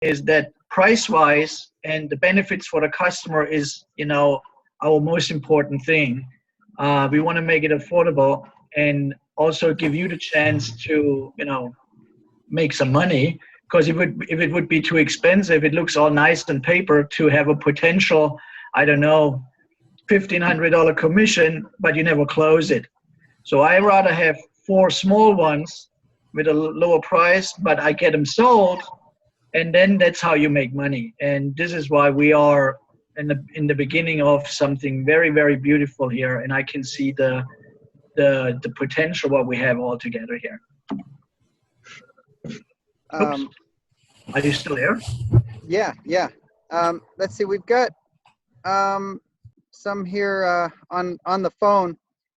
is that price-wise and the benefits for the customer is, our most important thing. We want to make it affordable and also give you the chance to, make some money. Because if it would be too expensive, it looks all nice on paper to have a potential, I don't know, $1,500 commission, but you never close it. So I rather have 4 small ones with a lower price, but I get them sold, and then that's how you make money. And this is why we are in the beginning of something very, very beautiful here, and I can see the potential what we have all together here. Oops. Are you still there? Yeah. Let's see. We've got some here on the phone.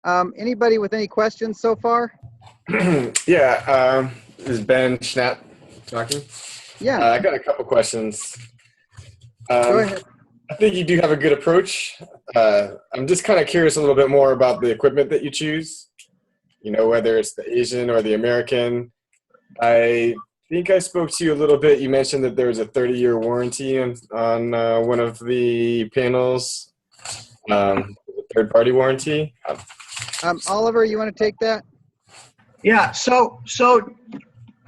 Anybody with any questions so far? Yeah. This is Ben Schnapp talking. Yeah. I got a couple questions. Go ahead. I think you do have a good approach. I'm just kind of curious a little bit more about the equipment that you choose. Whether it's the Asian or the American. I think I spoke to you a little bit. You mentioned that there was a 30-year warranty on one of the panels, third-party warranty. Oliver, you want to take that? Yeah. So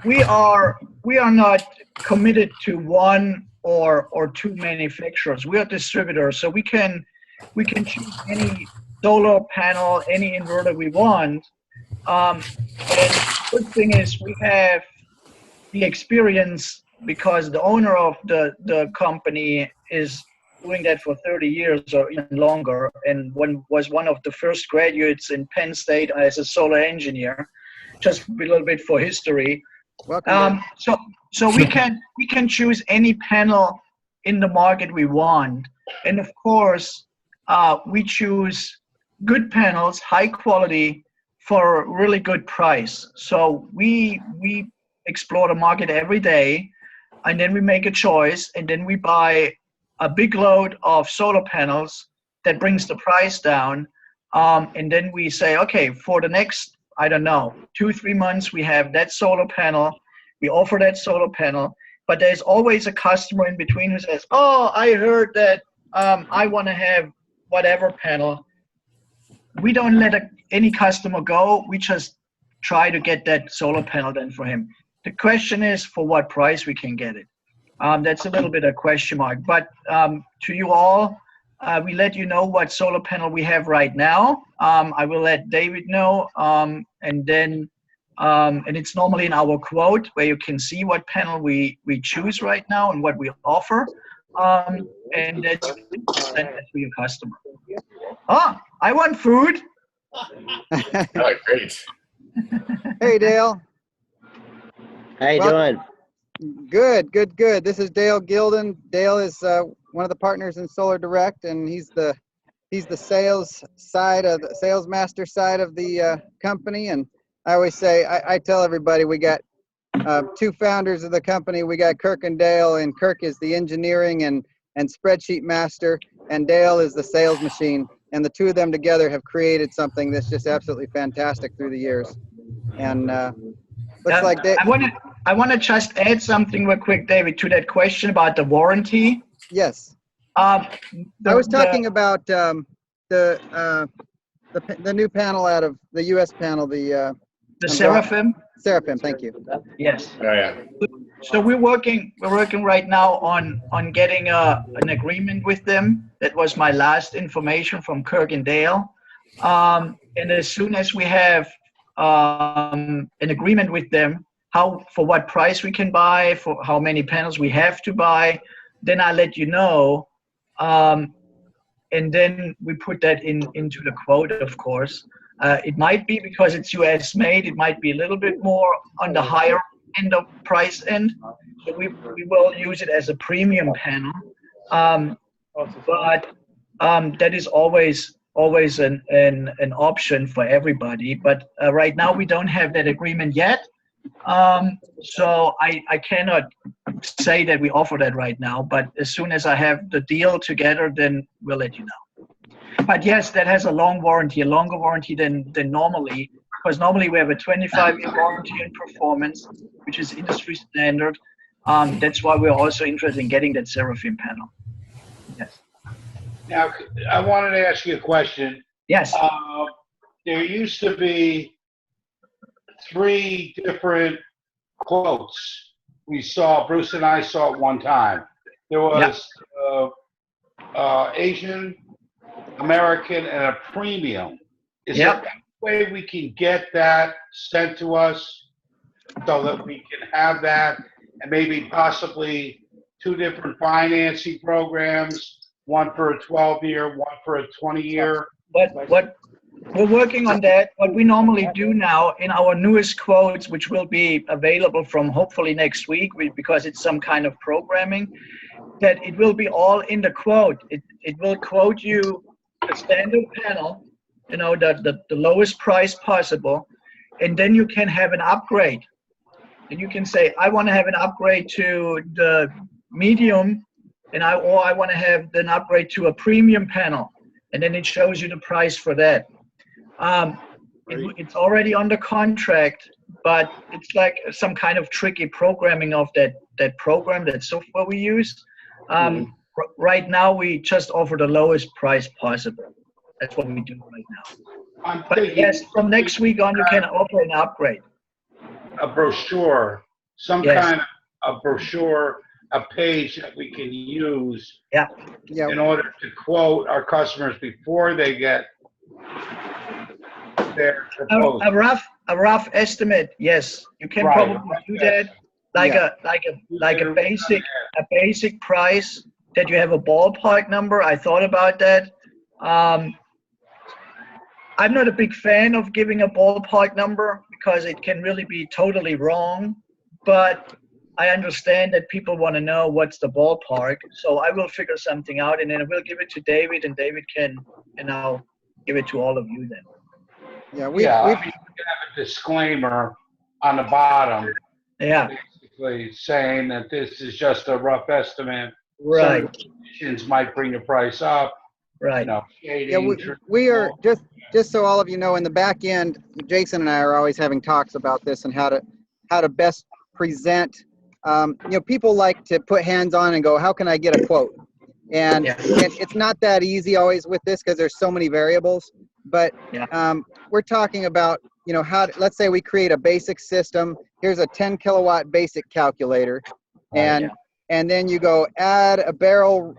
we are not committed to one or 2 manufacturers. We are distributors, so we can choose any solar panel, any inverter we want. And the good thing is we have the experience because the owner of the company is doing that for 30 years or even longer, and was one of the first graduates in Penn State as a solar engineer. Just a little bit for history. Welcome. So we can choose any panel in the market we want, and of course we choose good panels, high quality, for a really good price. So we explore the market every day, and then we make a choice, and then we buy a big load of solar panels that brings the price down, and then we say, okay, for the next, I don't know, 2-3 months, we have that solar panel, we offer that solar panel, but there's always a customer in between who says, oh, I heard that I want to have whatever panel. We don't let any customer go. We just try to get that solar panel then for him. The question is for what price we can get it. That's a little bit of a question mark. But to you all, we let you know what solar panel we have right now. I will let David know, and then and it's normally in our quote where you can see what panel we choose right now and what we offer. And that's send that to your customer. Oh, I want food. Oh, great. Hey, Dale. How you doing? Good. This is Dale Gilden. Dale is one of the partners in Solar Direct, and he's the sales master side of the company. And I always say, I tell everybody, we got 2 founders of the company. We got Kirk and Dale, and Kirk is the engineering and spreadsheet master, and Dale is the sales machine. And the 2 of them together have created something that's just absolutely fantastic through the years. And looks like they. I want to just add something real quick, David, to that question about the warranty. Yes. I was talking about the new panel out of the U.S. panel, the Seraphim. Seraphim, thank you. Yes. Oh, yeah. So we're working right now on getting an agreement with them. That was my last information from Kirk and Dale. And as soon as we have an agreement with them, for what price we can buy, for how many panels we have to buy, then I'll let you know. And then we put that into the quote, of course. It might be because it's US made, it might be a little bit more on the higher end of price end. So we will use it as a premium panel. But that is always an option for everybody. But right now we don't have that agreement yet. So I cannot say that we offer that right now, but as soon as I have the deal together, then we'll let you know. But yes, that has a longer warranty than normally, because normally we have a 25-year warranty in performance, which is industry standard. That's why we're also interested in getting that Seraphim panel. Yes. Now, I wanted to ask you a question. Yes. There used to be 3 different quotes. Bruce and I saw it one time. There was Asian, American, and a premium. Is there any way we can get that sent to us so that we can have that, and maybe possibly 2 different financing programs, one for a 12-year, one for a 20-year? What we're working on that. What we normally do now in our newest quotes, which will be available from hopefully next week, because it's some kind of programming, that it will be all in the quote. It will quote you a standard panel, the lowest price possible, and then you can have an upgrade. And you can say, I want to have an upgrade to the medium, or I want to have an upgrade to a premium panel. And then it shows you the price for that. It's already under contract, but it's like some kind of tricky programming of that program, that software we use. Right now, we just offer the lowest price possible. That's what we do right now. But yes, from next week on, you can offer an upgrade. A brochure, kind of a brochure, a page that we can use in order to quote our customers before they get their proposal. A rough estimate, yes, you can probably do that, like a basic price, that you have a ballpark number. I thought about that. I'm not a big fan of giving a ballpark number because it can really be totally wrong, but I understand that people want to know what's the ballpark. So I will figure something out, and then I will give it to David, and David can, and I'll give it to all of you then. Yeah, we can have a disclaimer on the bottom. Yeah. Basically saying that this is just a rough estimate. Right. Some conditions might bring the price up. Right. We are just so all of you know, in the back end, Jason and I are always having talks about this and how to best present. People like to put hands on and go, how can I get a quote? And it's not that easy always with this because there's so many variables. But we're talking about, let's say we create a basic system. Here's a 10 kilowatt basic calculator, and then you go add a barrel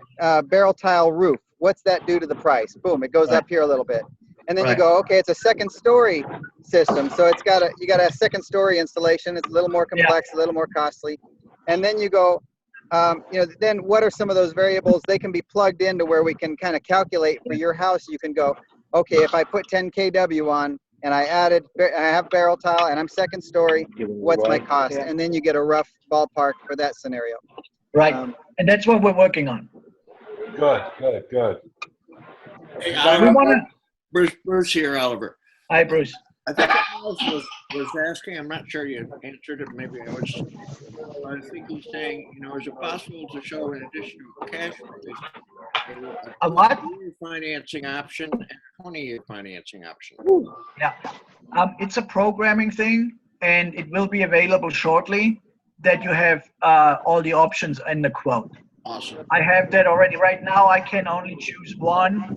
tile roof. What's that do to the price? Boom, it goes up here a little bit. And then you go, okay, it's a second story system. So you got a second story installation. It's a little more complex, a little more costly. And then you go, then what are some of those variables? They can be plugged into where we can kind of calculate for your house. You can go, okay, if I put 10 kW on and I have barrel tile and I'm second story, what's my cost? And then you get a rough ballpark for that scenario. Right. And that's what we're working on. Good. Hey, Oliver, Bruce here, Oliver. Hi, Bruce. I think Alice was asking, I'm not sure you answered it, maybe I think he's saying, is it possible to show an additional cash release? A what? Financing option and 20-year financing option. Yeah. It's a programming thing, and it will be available shortly, that you have all the options in the quote. Awesome. I have that already. Right now, I can only choose one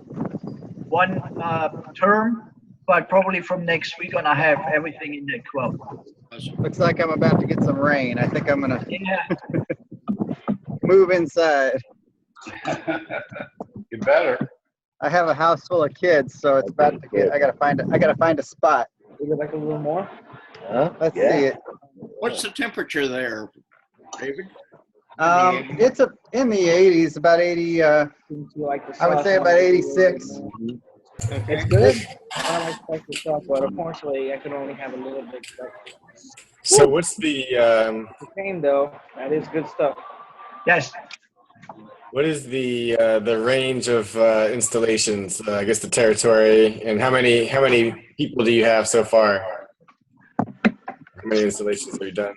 term, but probably from next week on, I have everything in that quote. Awesome. Looks like I'm about to get some rain. I think I'm gonna move inside. You better. I have a house full of kids, so it's about to get. I gotta find a spot. Is it like a little more? Let's see it. What's the temperature there, David? It's in the 80s, about 80. I would say about 86. Okay. It's good. I don't like spicy stuff, but unfortunately, I can only have a little bit. So what's the The same though. That is good stuff. Yes. what is the range of installations? I guess the territory, and how many people do you have so far? How many installations have you done?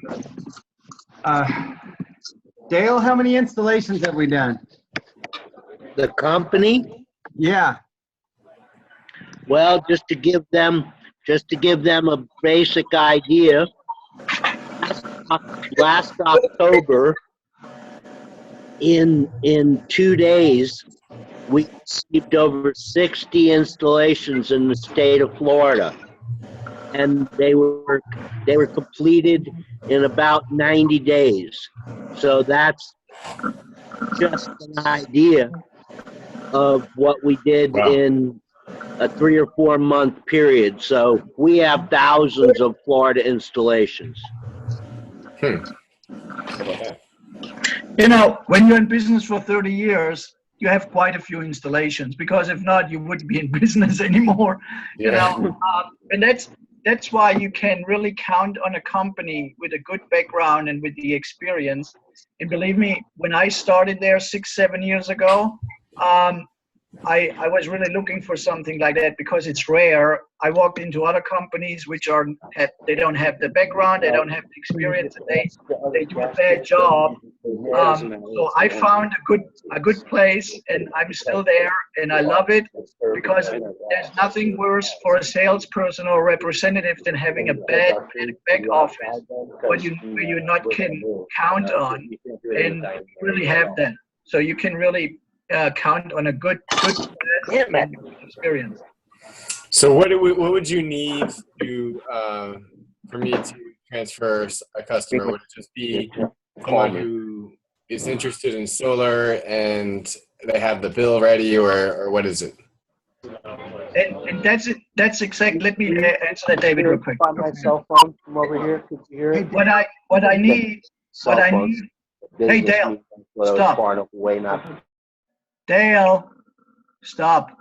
Dale, how many installations have we done? The company, Yeah. well, just to give them a basic idea, last October, in 2 days, we received over 60 installations in the state of Florida, and they were completed in about 90 days. So that's just an idea of what we did Wow. in a 3 or 4 month period. So we have thousands of Florida installations. You know, when you're in business for 30 years, you have quite a few installations, because if not, you wouldn't be in business anymore. You know, and that's why you can really count on a company with a good background and with the experience. And believe me, when I started there 6-7 years ago, I was really looking for something like that, because it's rare. I walked into other companies which they don't have the background, they don't have the experience, and they do a bad job. So I found a good place, and I'm still there, and I love it, because there's nothing worse for a salesperson or representative than having a bad back office where you not can count on, and really have that. So you can really count on a good experience. So what would you need to for me to transfer a customer? Would it just be someone who is interested in solar and they have the bill ready, or what is it? And that's it. That's exactly. Let me answer that, David, real quick. Find my cell phone from over here. Could you hear it? What I need. Hey, Dale, stop. Dale, stop.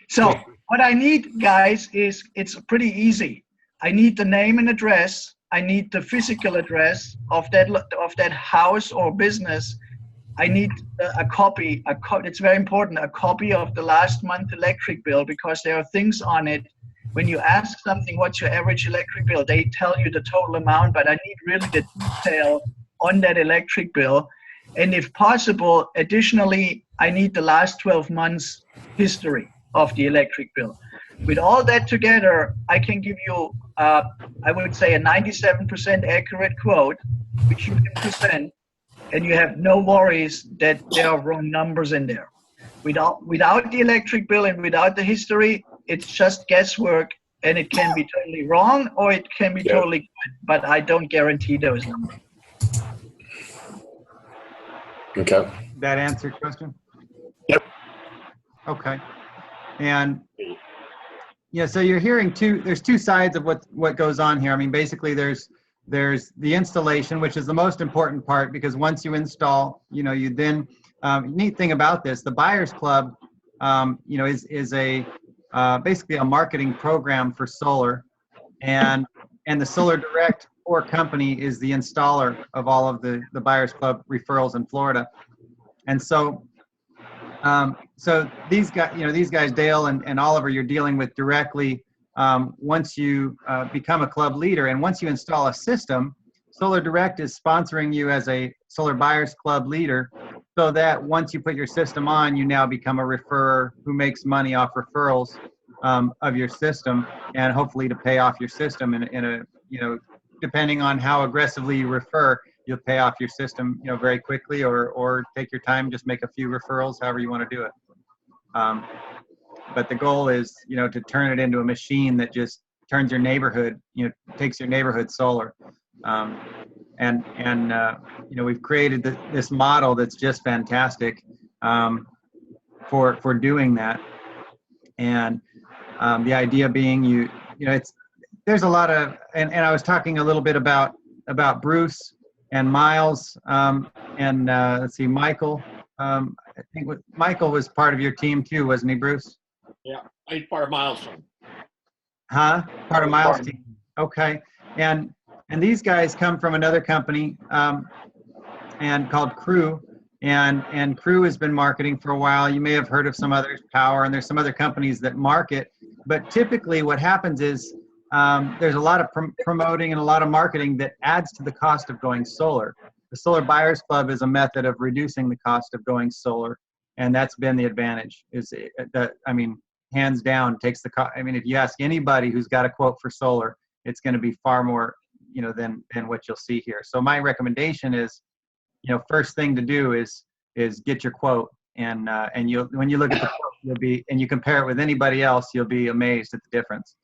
So what I need, guys, is it's pretty easy. I need the name and address. I need the physical address of that house or business. I need a copy. It's very important. A copy of the last month electric bill, because there are things on it. When you ask something, what's your average electric bill? They tell you the total amount, but I need really the detail on that electric bill. And if possible, additionally, I need the last 12 months history of the electric bill. With all that together, I can give you, I would say, a 97% accurate quote, which you can present, and you have no worries that there are wrong numbers in there. Without the electric bill and without the history, it's just guesswork, and it can be totally wrong or it can be totally good, but I don't guarantee those numbers. Okay. That answer your question? Yep. Okay. And yeah, so you're hearing there's two sides of what goes on here. I mean, basically there's the installation, which is the most important part, because once you install, you then, neat thing about this, the Buyers Club, is a basically a marketing program for solar, and the Solar Direct core company is the installer of all of the Buyers Club referrals in Florida. And so these guys, Dale and Oliver, you're dealing with directly once you become a club leader, and once you install a system. Solar Direct is sponsoring you as a Solar Buyers Club leader, so that once you put your system on, you now become a referrer who makes money off referrals of your system, and hopefully to pay off your system in a depending on how aggressively you refer, you'll pay off your system very quickly, or take your time, just make a few referrals, however you want to do it. But the goal is to turn it into a machine that just turns your neighborhood, takes your neighborhood solar. We've created this model that's just fantastic for doing that. And the idea being, there's a lot of, and I was talking a little bit about Bruce and Miles, let's see, Michael. I think Michael was part of your team too, wasn't he, Bruce? Yeah, he's part of Miles' team. Huh? Part of Miles' team. Okay. And these guys come from another company and called Crew, and Crew has been marketing for a while. You may have heard of some others, Power, and there's some other companies that market. But typically what happens is there's a lot of promoting and a lot of marketing that adds to the cost of going solar. The Solar Buyers Club is a method of reducing the cost of going solar, and that's been the advantage. Hands down, takes the cost. I mean, if you ask anybody who's got a quote for solar, it's going to be far more than what you'll see here. So my recommendation is, first thing to do is get your quote, and when you look at the quote, and you compare it with anybody else, you'll be amazed at the difference.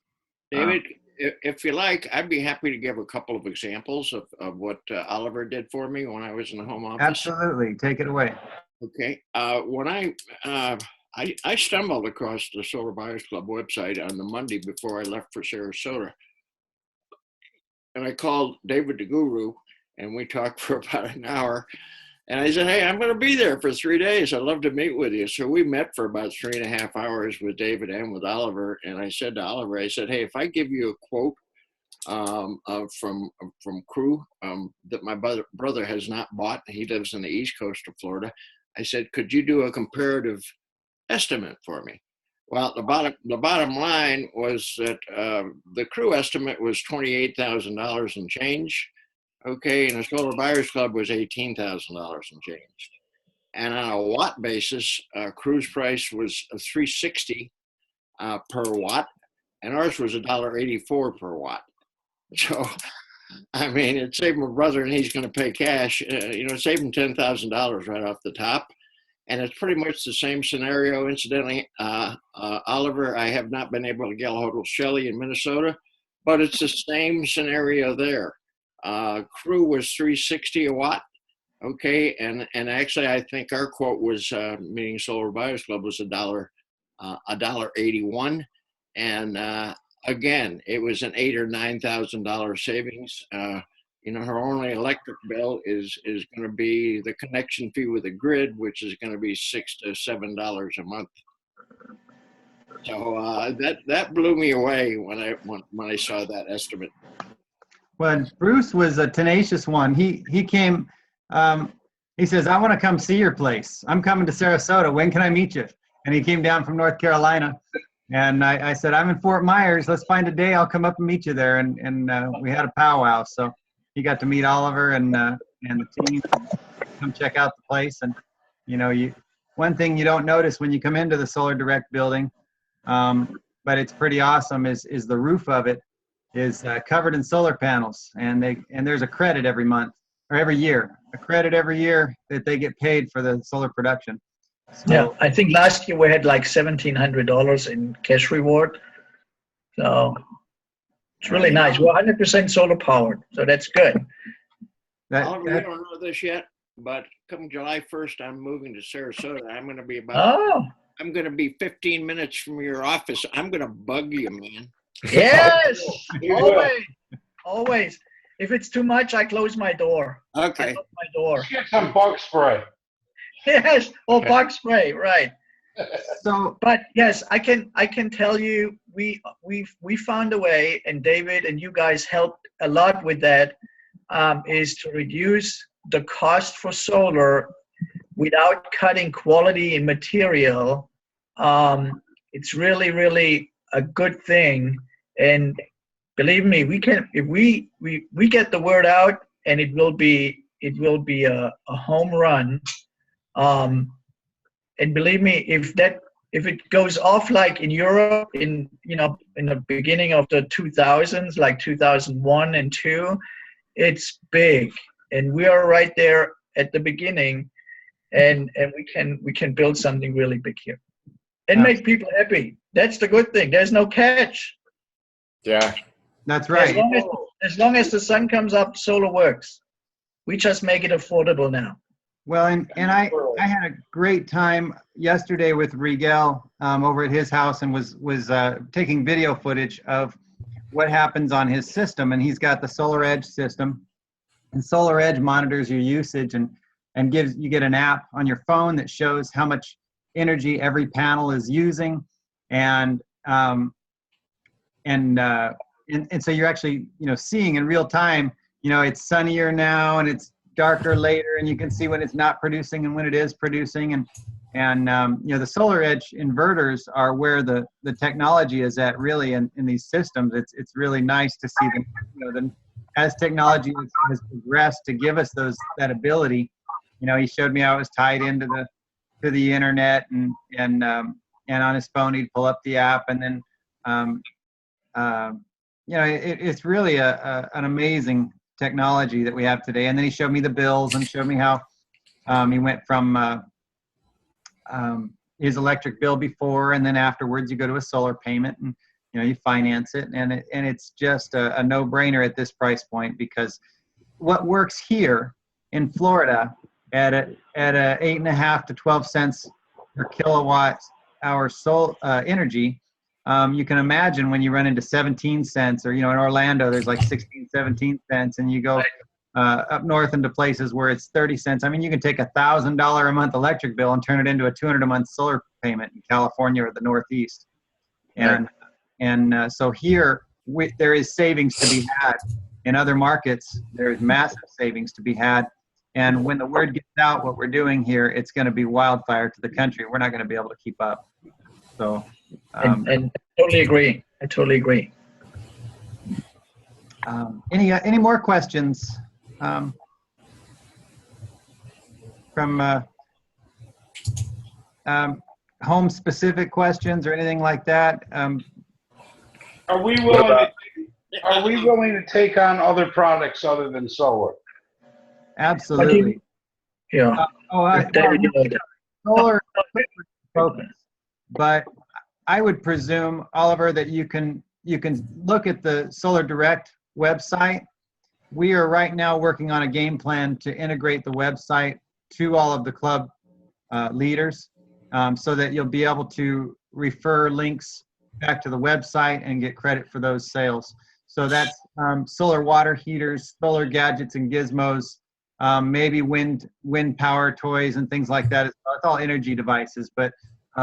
David, if you like, I'd be happy to give a couple of examples of what Oliver did for me when I was in the home office. Absolutely, take it away. Okay. When I stumbled across the Solar Buyers Club website on the Monday before I left for Sarasota, and I called David the Guru, and we talked for about an hour. And I said, hey, I'm going to be there for 3 days. I'd love to meet with you. So we met for about 3.5 hours with David and with Oliver. And I said to Oliver, I said, hey, if I give you a quote from Crew that my brother has not bought, he lives in the East Coast of Florida. I said, could you do a comparative estimate for me? Well, the bottom line was that the Crew estimate was $28,000 and change. Okay, and the Solar Buyers Club was $18,000 and change. And on a watt basis, Crew's price was $3.60 per watt, and ours was $1.84 per watt. So, I mean, it saved my brother, and he's going to pay cash. It saved him $10,000 right off the top. And it's pretty much the same scenario. Incidentally, Oliver, I have not been able to get a hold of Shelley in Minnesota, but it's the same scenario there. Crew was $3.60 a watt. Okay, and actually, I think our quote was, meaning Solar Buyers Club, was $1.81, and again, it was an $8,000 or $9,000 savings. Her only electric bill is going to be the connection fee with the grid, which is going to be $6 to $7 a month. So that blew me away when I saw that estimate. Well, Bruce was a tenacious one. He came. He says, I want to come see your place. I'm coming to Sarasota. When can I meet you? And he came down from North Carolina. And I said, I'm in Fort Myers. Let's find a day. I'll come up and meet you there. And we had a powwow. So he got to meet Oliver and the team, come check out the place. And, one thing you don't notice when you come into the Solar Direct building, but it's pretty awesome, is the roof of it is covered in solar panels. And there's a credit every month or every year, that they get paid for the solar production. So, yeah, I think last year we had like $1,700 in cash reward. So it's really nice. We're 100% solar powered, so that's good. Oliver, you don't know this yet, but come July 1st, I'm moving to Sarasota. I'm going to be I'm going to be 15 minutes from your office. I'm going to bug you, man. Yes, always. If it's too much, I close my door. Okay. I lock my door. Get some bug spray. Yes, or bug spray, right? So, but yes, I can tell you, we found a way, and David and you guys helped a lot with that. Is to reduce the cost for solar without cutting quality in material. It's really, really a good thing, and believe me, we can, if we get the word out, and it will be a home run. And believe me, if it goes off like in Europe in the beginning of the 2000s, like 2001 and 2, it's big, and we are right there at the beginning, and we can build something really big here and make people happy. That's the good thing. There's no catch. Yeah, that's right. As long as the sun comes up, solar works. We just make it affordable now. Well, and I had a great time yesterday with Rigel over at his house, and was taking video footage of what happens on his system. And he's got the Solar Edge system, and Solar Edge monitors your usage and you get an app on your phone that shows how much energy every panel is using, and so you're actually seeing in real time. It's sunnier now and it's darker later, and you can see when it's not producing and when it is producing. And the Solar Edge inverters are where the technology is at, really, in these systems. It's really nice to see them, as technology has progressed to give us that ability. He showed me how it was tied into the internet, and on his phone he'd pull up the app, and then it's really an amazing technology that we have today. And then he showed me the bills and showed me how he went from his electric bill before, and then afterwards you go to a solar payment, and you finance it, and it's just a no-brainer at this price point, because what works here in Florida at a 8.5 to 12 cents per kilowatt hour energy, you can imagine when you run into 17 cents, or in Orlando there's like 16, 17 cents, and you go up north into places where it's 30 cents. I mean, you can take $1,000 a month electric bill and turn it into a $200 a month solar payment in California or the Northeast. And so here there is savings to be had. In other markets, there is massive savings to be had. And when the word gets out what we're doing here, it's going to be wildfire to the country. We're not going to be able to keep up. So, and I totally agree. I totally agree. Any more questions from home specific questions or anything like that? Are we willing to take on other products other than solar? Absolutely. Yeah. Solar focus, but I would presume, Oliver, that you can look at the Solar Direct website. We are right now working on a game plan to integrate the website to all of the club leaders, so that you'll be able to refer links back to the website and get credit for those sales. So that's solar water heaters, solar gadgets and gizmos, maybe wind power toys and things like that. It's all energy devices, but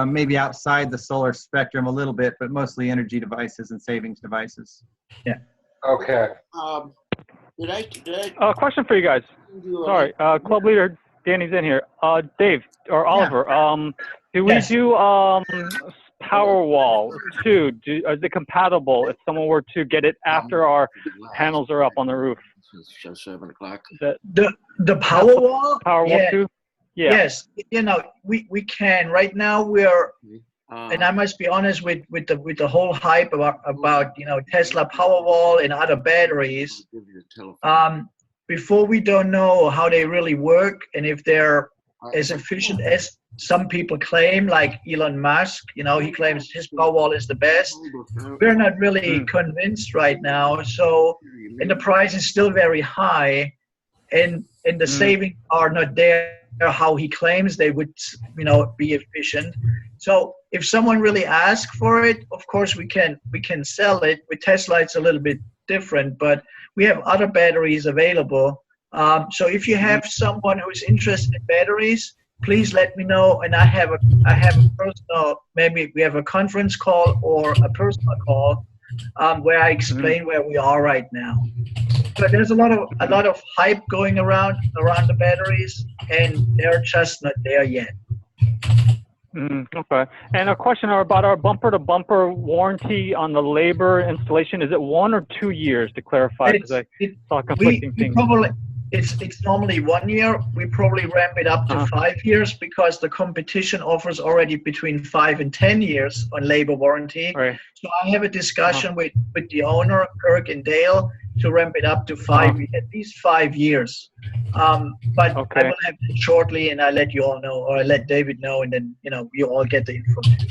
maybe outside the solar spectrum a little bit, but mostly energy devices and savings devices. Yeah. Okay. A question for you guys. Sorry, club leader Danny's in here. Dave or Oliver, do we do Powerwall too? Is it compatible if someone were to get it after our panels are up on the roof? It's 7 o'clock. The Powerwall? Powerwall too? Yeah. Yes, we can. Right now we're, and I must be honest with the whole hype about Tesla Powerwall and other batteries. Before we don't know how they really work and if they're as efficient as some people claim, like Elon Musk. He claims his Powerwall is the best. We're not really convinced right now. So, and the price is still very high, and the savings are not there how he claims they would, be efficient. So if someone really asks for it, of course we can sell it. With Tesla, it's a little bit different, but we have other batteries available. So if you have someone who's interested in batteries, please let me know, and I have a personal, maybe we have a conference call or a personal call where I explain where we are right now. But there's a lot of hype going around the batteries, and they're just not there yet. Okay. And a question about our bumper-to-bumper warranty on the labor installation. Is it 1 or 2 years, to clarify? Because I saw conflicting things. It's normally 1 year. We probably ramp it up to 5 years because the competition offers already between 5 and 10 years on labor warranty. Right. So I have a discussion with the owner, Kirk and Dale, to ramp it up to at least 5 years. But I will have it shortly, and I'll let you all know, or I'll let David know, and then you all get the information.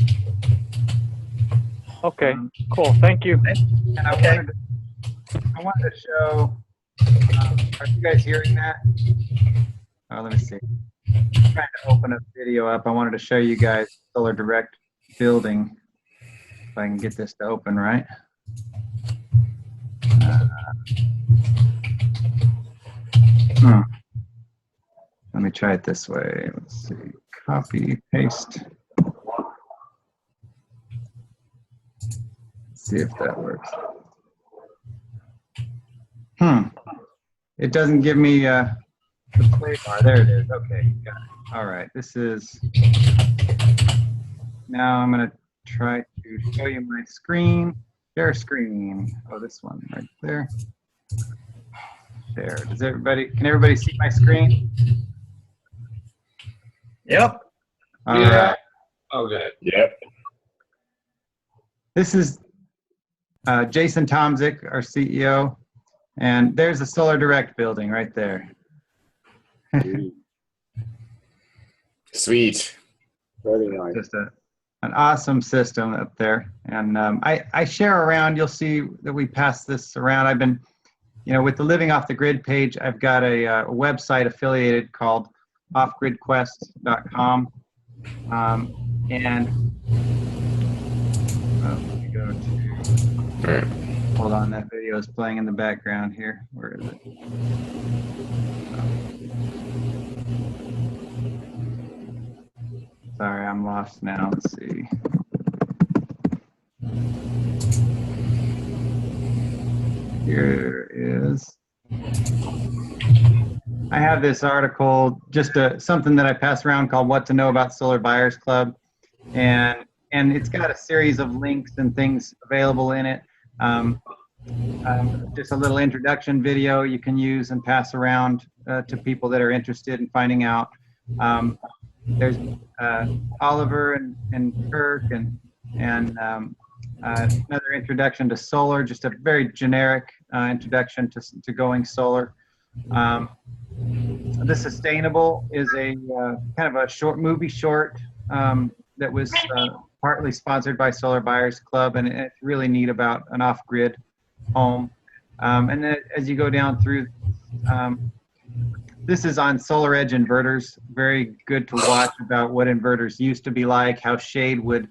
Okay, cool. Thank you. And I wanted to show. Are you guys hearing that? Oh, let me see. I'm trying to open a video up. I wanted to show you guys Solar Direct building. If I can get this to open right. Let me try it this way. Let's see. Copy, paste. Let's see if that works. It doesn't give me the play bar. There it is. Okay, got it. All right, this is. Now I'm going to try to show you my screen. Share screen. Oh, this one right there. There. Can everybody see my screen? Yep. All right. Okay. Yep. This is Jason Tomzik, our CEO. And there's the Solar Direct building right there. Sweet. Very nice. Just an awesome system up there. And I share around, you'll see that we pass this around. I've been, with the Living Off the Grid page, I've got a website affiliated called offgridquest.com. Let me go to, hold on, that video is playing in the background here. Where is it? Sorry, I'm lost now. Let's see. Here is. I have this article, just something that I pass around called "What to Know About Solar Buyers Club," and it's got a series of links and things available in it. Just a little introduction video you can use and pass around to people that are interested in finding out. There's Oliver and Kirk and another introduction to solar, just a very generic introduction to going solar. The Sustainable is a kind of a short movie short that was partly sponsored by Solar Buyers Club, and it's really neat about an off-grid home. And then as you go down through, this is on SolarEdge inverters. Very good to watch about what inverters used to be like, how shade would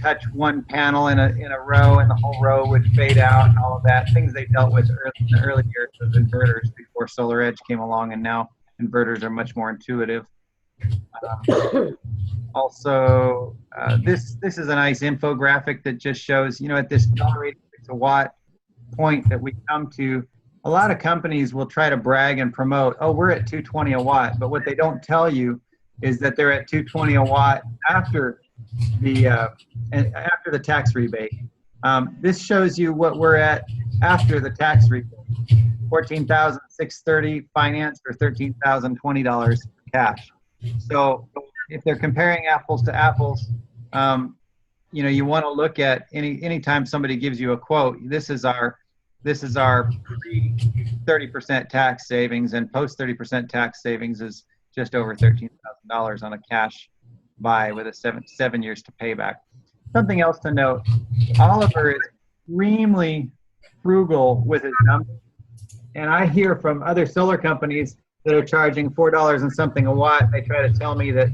touch one panel in a row and the whole row would fade out and all of that. Things they dealt with in the early years of inverters before SolarEdge came along, and now inverters are much more intuitive. Also, this is a nice infographic that just shows, at this $1.86 a watt point that we come to, a lot of companies will try to brag and promote, oh, we're at 220 a watt, but what they don't tell you is that they're at 220 a watt after the tax rebate. This shows you what we're at after the tax rebate: $14,630 financed or $13,020 cash. So if they're comparing apples to apples, you want to look at anytime somebody gives you a quote. This is our pre 30% tax savings, and post 30% tax savings is just over $13,000 on a cash buy with a seven years to payback. Something else to note: Oliver is extremely frugal with his numbers, and I hear from other solar companies that are charging $4 and something a watt. They try to tell me that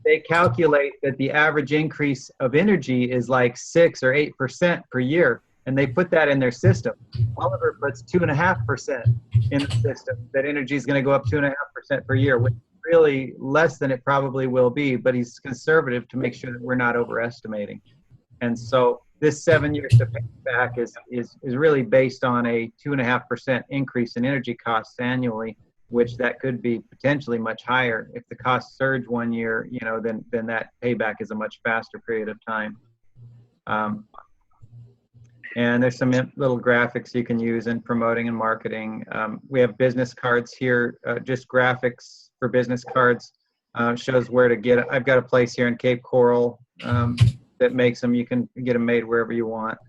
they calculate that the average increase of energy is like 6 or 8% per year, and they put that in their system. Oliver puts 2.5% in the system, that energy is going to go up 2.5% per year, which is really less than it probably will be, but he's conservative to make sure that we're not overestimating. And so this 7 years to pay back is really based on a 2.5% increase in energy costs annually, which that could be potentially much higher. If the costs surge 1 year, then that payback is a much faster period of time. And there's some little graphics you can use in promoting and marketing. We have business cards here, just graphics for business cards. Shows where to get it. I've got a place here in Cape Coral that makes them. You can get them made wherever you want,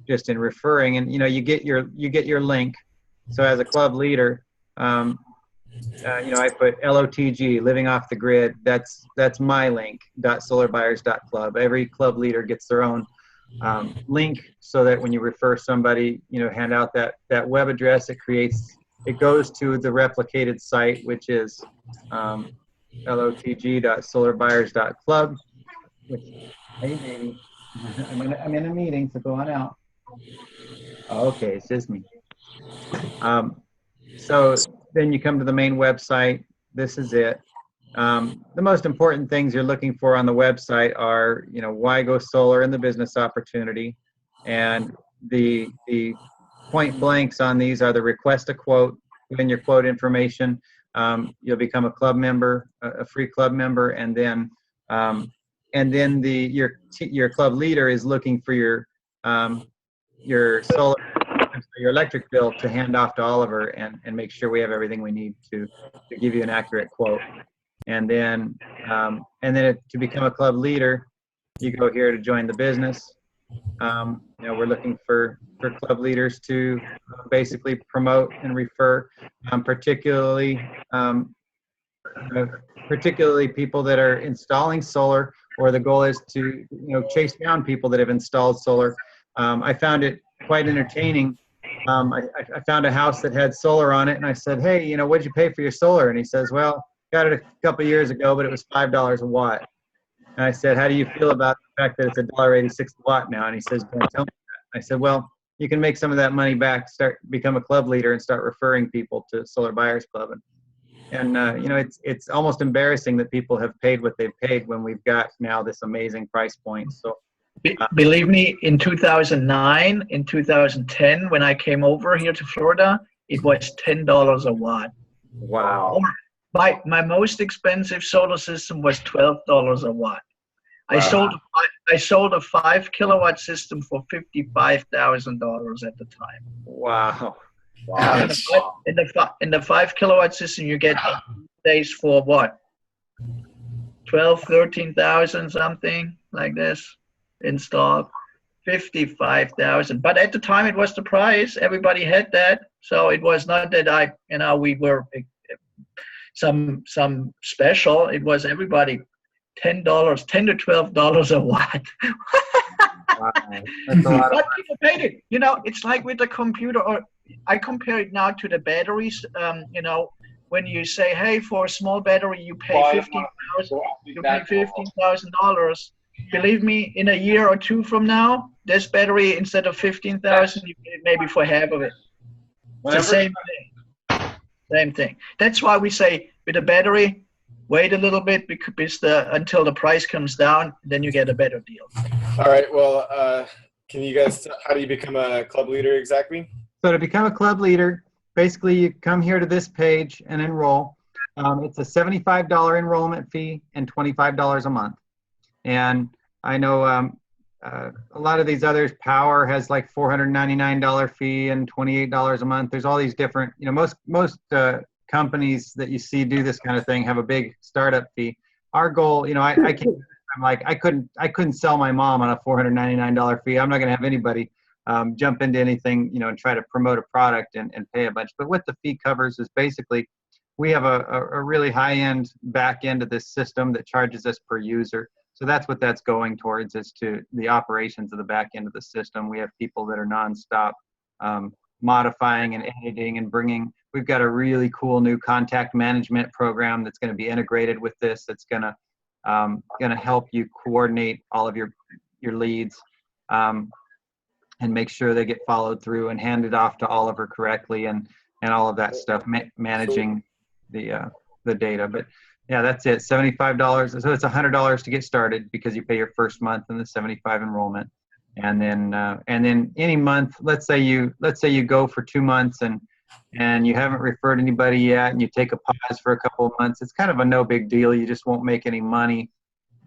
just in referring. And you get your link. So as a club leader, I put LOTG, Living Off the Grid. That's my link. .solarbuyers.club. Every club leader gets their own link, so that when you refer somebody, hand out that web address. It goes to the replicated site, which is lotg.solarbuyers.club. Hey, baby, I'm in a meeting, so go on out. Okay, it's just me. So then you come to the main website. This is it. The most important things you're looking for on the website are, why go solar and the business opportunity. And the point blanks on these are the request a quote, put in your quote information. You'll become a club member, a free club member, and then your club leader is looking for your solar, your electric bill to hand off to Oliver and make sure we have everything we need to give you an accurate quote. And then to become a club leader, you go here to join the business. We're looking for club leaders to basically promote and refer, particularly people that are installing solar, or the goal is to chase down people that have installed solar. I found it quite entertaining. I found a house that had solar on it, and I said, hey, what'd you pay for your solar? And he says, well, got it a couple years ago, but it was $5 a watt. And I said, how do you feel about the fact that it's $1.86 a watt now? And he says, don't tell me that. I said, well, you can make some of that money back, become a club leader, and start referring people to Solar Buyers Club. And it's almost embarrassing that people have paid what they've paid when we've got now this amazing price point. So, believe me, in 2009, in 2010, when I came over here to Florida, it was $10 a watt. Wow. My most expensive solar system was $12 a watt. Wow. I sold a 5 kilowatt system for $55,000 at the time. Wow. Wow. In the 5 kilowatt system, you get days for what? 12, 13,000, something like this installed. 55,000. But at the time, it was the price. Everybody had that. So it was not that we were some special. It was everybody $10 to $12 a watt. Wow. That's a lot But people paid it. It's like with the computer, or I compare it now to the batteries. When you say, hey, for a small battery, you pay $15,000. Believe me, in a year or two from now, this battery, instead of $15,000, you get it maybe for half of it. It's the same thing. Same thing. That's why we say with a battery, wait a little bit because until the price comes down, then you get a better deal. All right. Well, can you guys? How do you become a club leader exactly? So to become a club leader, basically you come here to this page and enroll. It's a $75 enrollment fee and $25 a month. And I know a lot of these others, Power has like $499 fee and $28 a month. There's all these different, most companies that you see do this kind of thing have a big startup fee. Our goal, I couldn't sell my mom on a $499 fee. I'm not going to have anybody jump into anything, and try to promote a product and pay a bunch. But what the fee covers is basically we have a really high-end back end of this system that charges us per user. So that's what that's going towards, is to the operations of the back end of the system. We have people that are nonstop modifying and editing and bringing. We've got a really cool new contact management program that's going to be integrated with this. That's going to help you coordinate all of your leads and make sure they get followed through and handed off to Oliver correctly and all of that stuff, managing the data. But yeah, that's it. $75. So it's $100 to get started because you pay your first month and the $75 enrollment, and then any month. Let's say you go for 2 months and you haven't referred anybody yet, and you take a pause for a couple of months. It's kind of a no big deal. You just won't make any money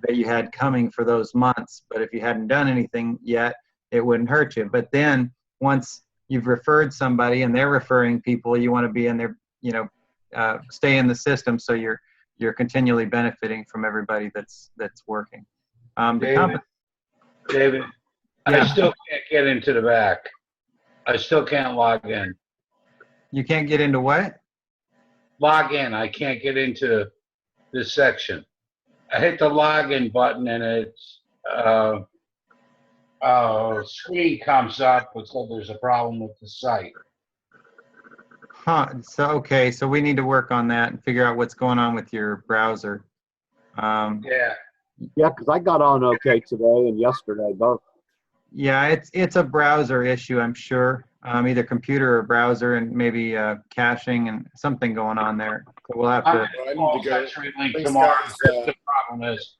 that you had coming for those months. But if you hadn't done anything yet, it wouldn't hurt you. But then once you've referred somebody and they're referring people, you want to be in there, stay in the system so you're continually benefiting from everybody that's working. David, yeah. I still can't get into the back. I still can't log in. You can't get into what? Log in. I can't get into this section. I hit the login button and it's screen comes up and said there's a problem with the site. Huh. So okay. So we need to work on that and figure out what's going on with your browser. Yeah, because I got on okay today and yesterday both. Yeah, it's a browser issue, I'm sure. Either computer or browser, and maybe caching and something going on there. So we'll have to. I need to go. Link tomorrow. The problem is.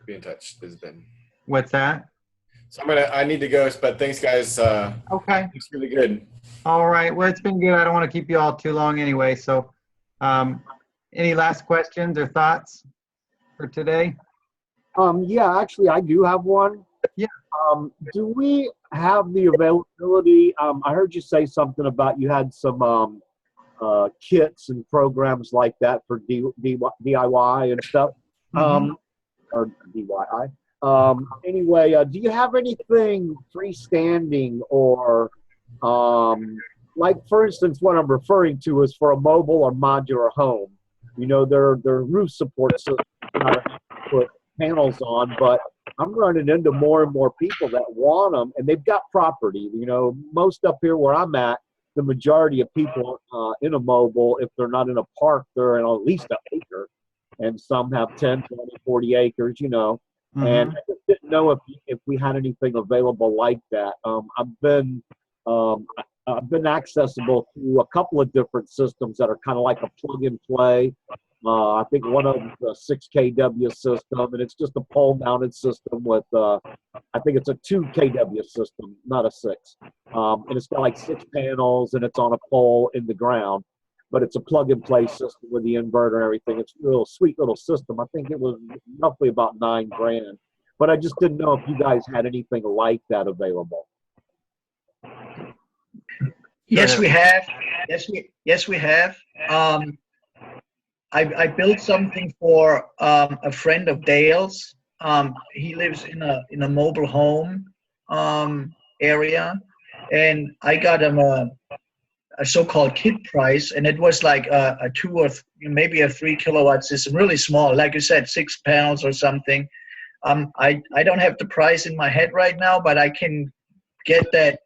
Be in touch. This has been. What's that? So I need to go, but thanks, guys. Okay. It's really good. All right. Well, it's been good. I don't want to keep you all too long anyway. So, any last questions or thoughts for today? Yeah, actually, I do have one. Yeah. Do we have the availability? I heard you say something about you had some kits and programs like that for DIY and stuff, or DIY. Anyway, do you have anything freestanding or, like for instance, what I'm referring to is for a mobile or modular home. You know, their roof support systems put panels on, but I'm running into more and more people that want them, and they've got property. You know, most up here where I'm at, the majority of people in a mobile, if they're not in a park, they're in at least an acre, and some have 10, 20, 40 acres, you know. And I just didn't know if we had anything available like that. I've been accessible to a couple of different systems that are kind of like a plug and play. I think one of them is a 6 kW system, and it's just a pole mounted system with, I think it's a 2 kW system, not a 6. And it's got like 6 panels, and it's on a pole in the ground. But it's a plug and play system with the inverter and everything. It's a real sweet little system. I think it was roughly about $9,000. But I just didn't know if you guys had anything like that available. Yes, we have. Yes, we have. I built something for a friend of Dale's. He lives in a mobile home area, and I got him a so-called kit price, and it was like a 2 or maybe a 3 kilowatt system, really small. Like you said, 6 panels or something. I don't have the price in my head right now, but I can get that.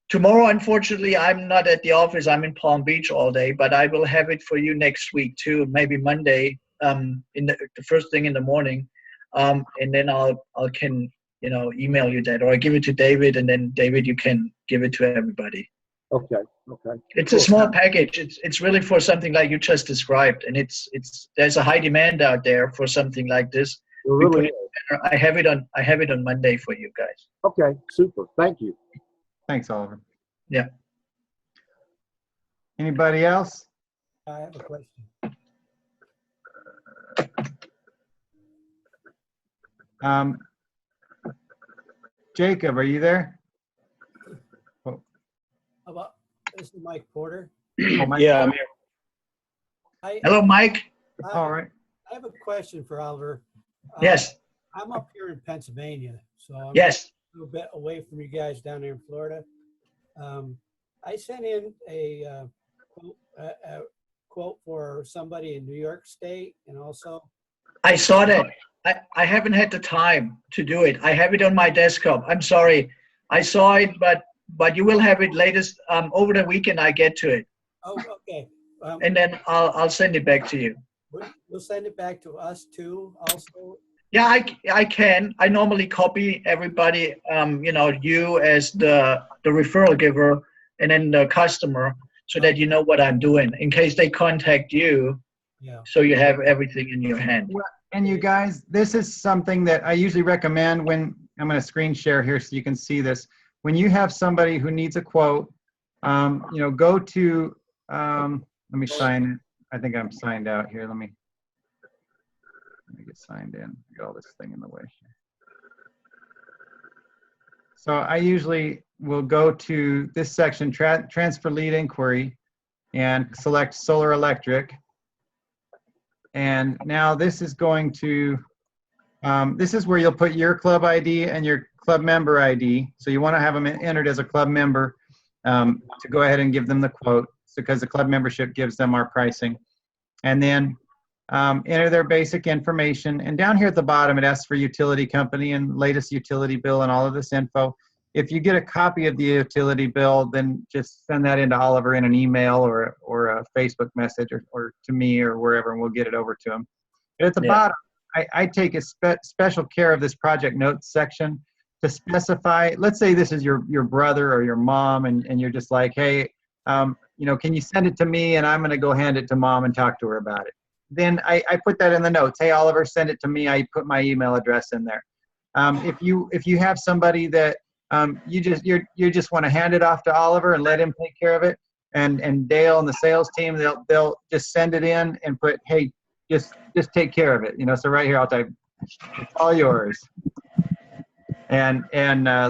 Tomorrow, unfortunately, I'm not at the office. I'm in Palm Beach all day, but I will have it for you next week too, maybe Monday, in the first thing in the morning, and then I'll can email you that, or I give it to David, and then David, you can give it to everybody. Okay. It's a small package. It's really for something like you just described, and there's a high demand out there for something like this. It really is. I have it on Monday for you guys. Okay, super. Thank you. Thanks, Oliver. Yeah. Anybody else? I have a question. Jacob, are you there? How about, this is Mike Porter. Oh, Mike. Yeah, I'm here. Hello, Mike. All right. I have a question for Oliver. Yes. I'm up here in Pennsylvania, so I'm Yes. a little bit away from you guys down there in Florida. I sent in a quote for somebody in New York State, and also I saw that. I haven't had the time to do it. I have it on my desktop. I'm sorry. I saw it, but you will have it latest over the weekend. I get to it. Oh, okay. And then I'll send it back to you. We'll send it back to us too, also. Yeah, I can. I normally copy everybody. You as the referral giver, and then the customer, so that you know what I'm doing in case they contact you. Yeah. So you have everything in your hand. And you guys, this is something that I usually recommend when I'm going to screen share here so you can see this. When you have somebody who needs a quote, go to, let me sign in. I think I'm signed out here. Let me get signed in. Get all this thing in the way. So I usually will go to this section, transfer lead inquiry, and select solar electric. And now this is going to, this is where you'll put your club ID and your club member ID. So you want to have them entered as a club member to go ahead and give them the quote, because the club membership gives them our pricing. And then enter their basic information. And down here at the bottom, it asks for utility company and latest utility bill and all of this info. If you get a copy of the utility bill, then just send that into Oliver in an email or a Facebook message or to me or wherever, and we'll get it over to him. But at the bottom, I take a special care of this project notes section to specify, let's say this is your brother or your mom, and you're just like, hey, can you send it to me, and I'm going to go hand it to mom and talk to her about it. Then I put that in the notes. Hey, Oliver, send it to me. I put my email address in there. If you have somebody that you just want to hand it off to Oliver and let him take care of it, and Dale and the sales team, they'll just send it in and put, hey, just take care of it. So right here I'll type, it's all yours, and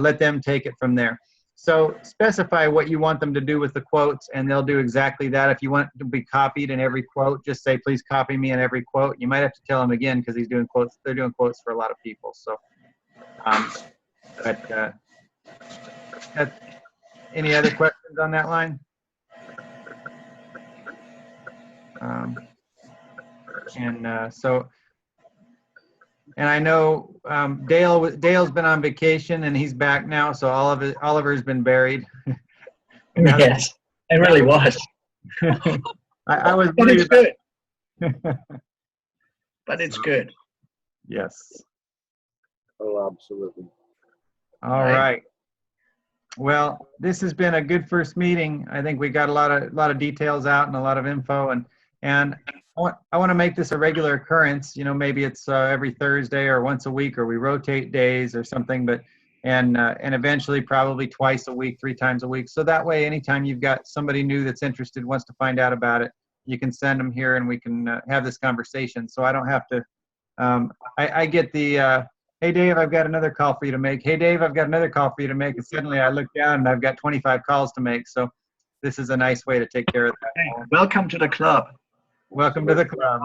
let them take it from there. So specify what you want them to do with the quotes, and they'll do exactly that. If you want to be copied in every quote, just say, please copy me in every quote. You might have to tell them again because they're doing quotes for a lot of people. So But any other questions on that line? And I know Dale's been on vacation and he's back now, so Oliver's been buried. Yes, it really was. I was But it's worried good. But it's good. Yes. Oh, absolutely. All right. Well, this has been a good first meeting. I think we got a lot of details out and a lot of info, and I want to make this a regular occurrence. You know, maybe it's every Thursday or once a week, or we rotate days or something. But and eventually probably twice a week, 3 times a week. So that way, anytime you've got somebody new that's interested, wants to find out about it, you can send them here and we can have this conversation. So I don't have to. I get the. Hey, Dave, I've got another call for you to make. Hey, Dave, I've got another call for you to make. And suddenly I look down and I've got 25 calls to make. So this is a nice way to take care of that. Hey, welcome to the club. Welcome to the club.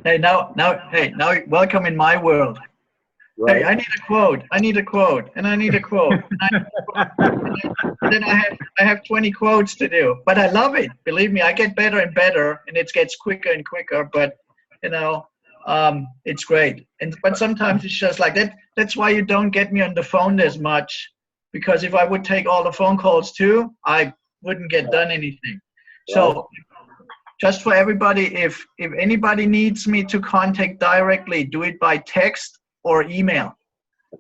Hey, now, welcome in my world. Right. Hey, I need a quote. I need a quote, and I need a quote. Then I have 20 quotes to do. But I love it. Believe me, I get better and better, and it gets quicker and quicker. But you know. It's great, but sometimes it's just like that. That's why you don't get me on the phone as much, because if I would take all the phone calls too, I wouldn't get done anything. So just for everybody, if anybody needs me to contact directly, do it by text or email.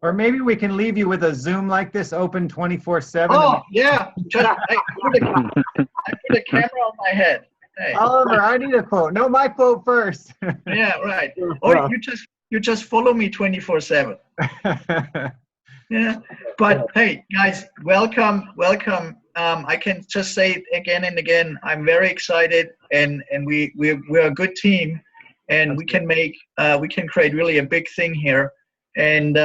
Or maybe we can leave you with a Zoom like this open 24/7. Oh yeah, just I put a camera on my head. Hey. Oliver, I need a quote. No, my quote first. Yeah, right. Or you just follow me 24/7. Yeah, but hey, guys, welcome. I can just say it again and again. I'm very excited, and we're a good team, and we can create really a big thing here. And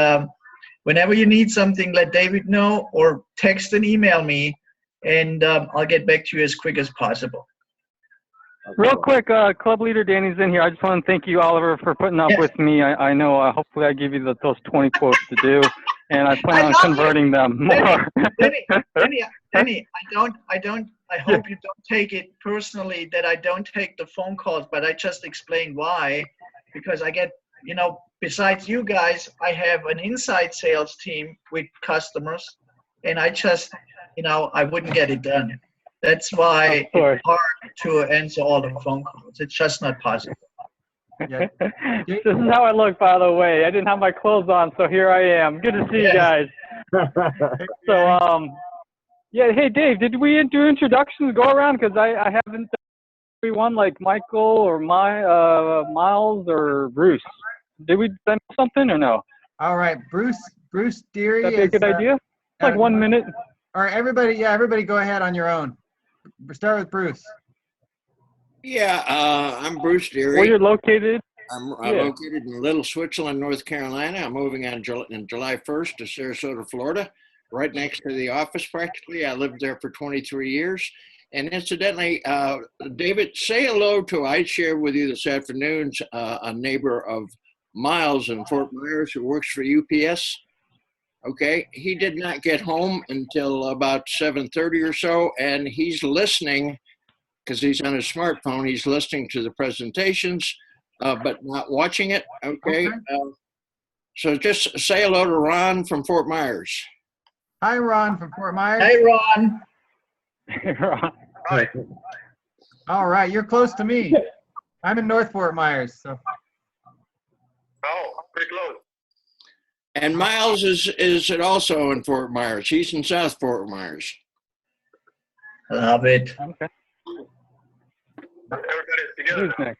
whenever you need something, let David know, or text and email me, and I'll get back to you as quick as possible. Real quick, club leader Danny's in here. I just want to thank you, Oliver, for putting up with me. I know hopefully I give you those 20 quotes to do, and I plan on converting them more. Danny, I hope you don't take it personally that I don't take the phone calls, but I just explained why. Because I get, besides you guys, I have an inside sales team with customers, and I just, I wouldn't get it done. That's why it's hard to answer all the phone calls. It's just not possible. This is how I look, by the way. I didn't have my clothes on, so here I am. Good to see you guys. So, yeah, hey, Dave, did we do introductions, go around? Because I haven't done everyone like Michael or Miles or Bruce. Did we send something or no? All right, Bruce Deary. That'd be a good idea. Like 1 minute. All right, everybody go ahead on your own. Start with Bruce. Yeah, I'm Bruce Deary. Where you're located? I'm located in Little Switzerland, North Carolina. I'm moving on July 1st to Sarasota, Florida, right next to the office practically. I lived there for 23 years. And incidentally, David, say hello to, I shared with you this afternoon, a neighbor of Miles in Fort Myers who works for UPS. Okay, he did not get home until about 7:30 or so, and he's listening because he's on his smartphone. He's listening to the presentations, but not watching it. Okay, so just say hello to Ron from Fort Myers. Hi, Ron from Fort Myers. Hey, Ron. Hey, Ron. Hi. All right, you're close to me. I'm in North Fort Myers. So. Oh, pretty close. And Miles is also in Fort Myers. He's in South Fort Myers. Love it. Okay. Everybody's together now.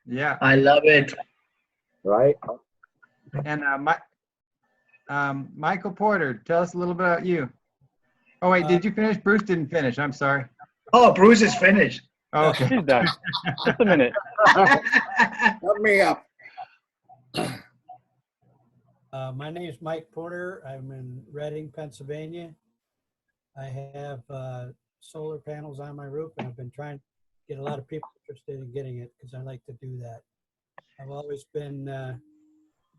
Yeah. I love it. Right. And Michael Porter, tell us a little bit about you. Oh, wait, did you finish? Bruce didn't finish. I'm sorry. Oh, Bruce is finished. Oh, okay. She's done. Just a minute. Help me up. My name is Mike Porter. I'm in Reading, Pennsylvania. I have solar panels on my roof, and I've been trying to get a lot of people interested in getting it because I like to do that. I've always been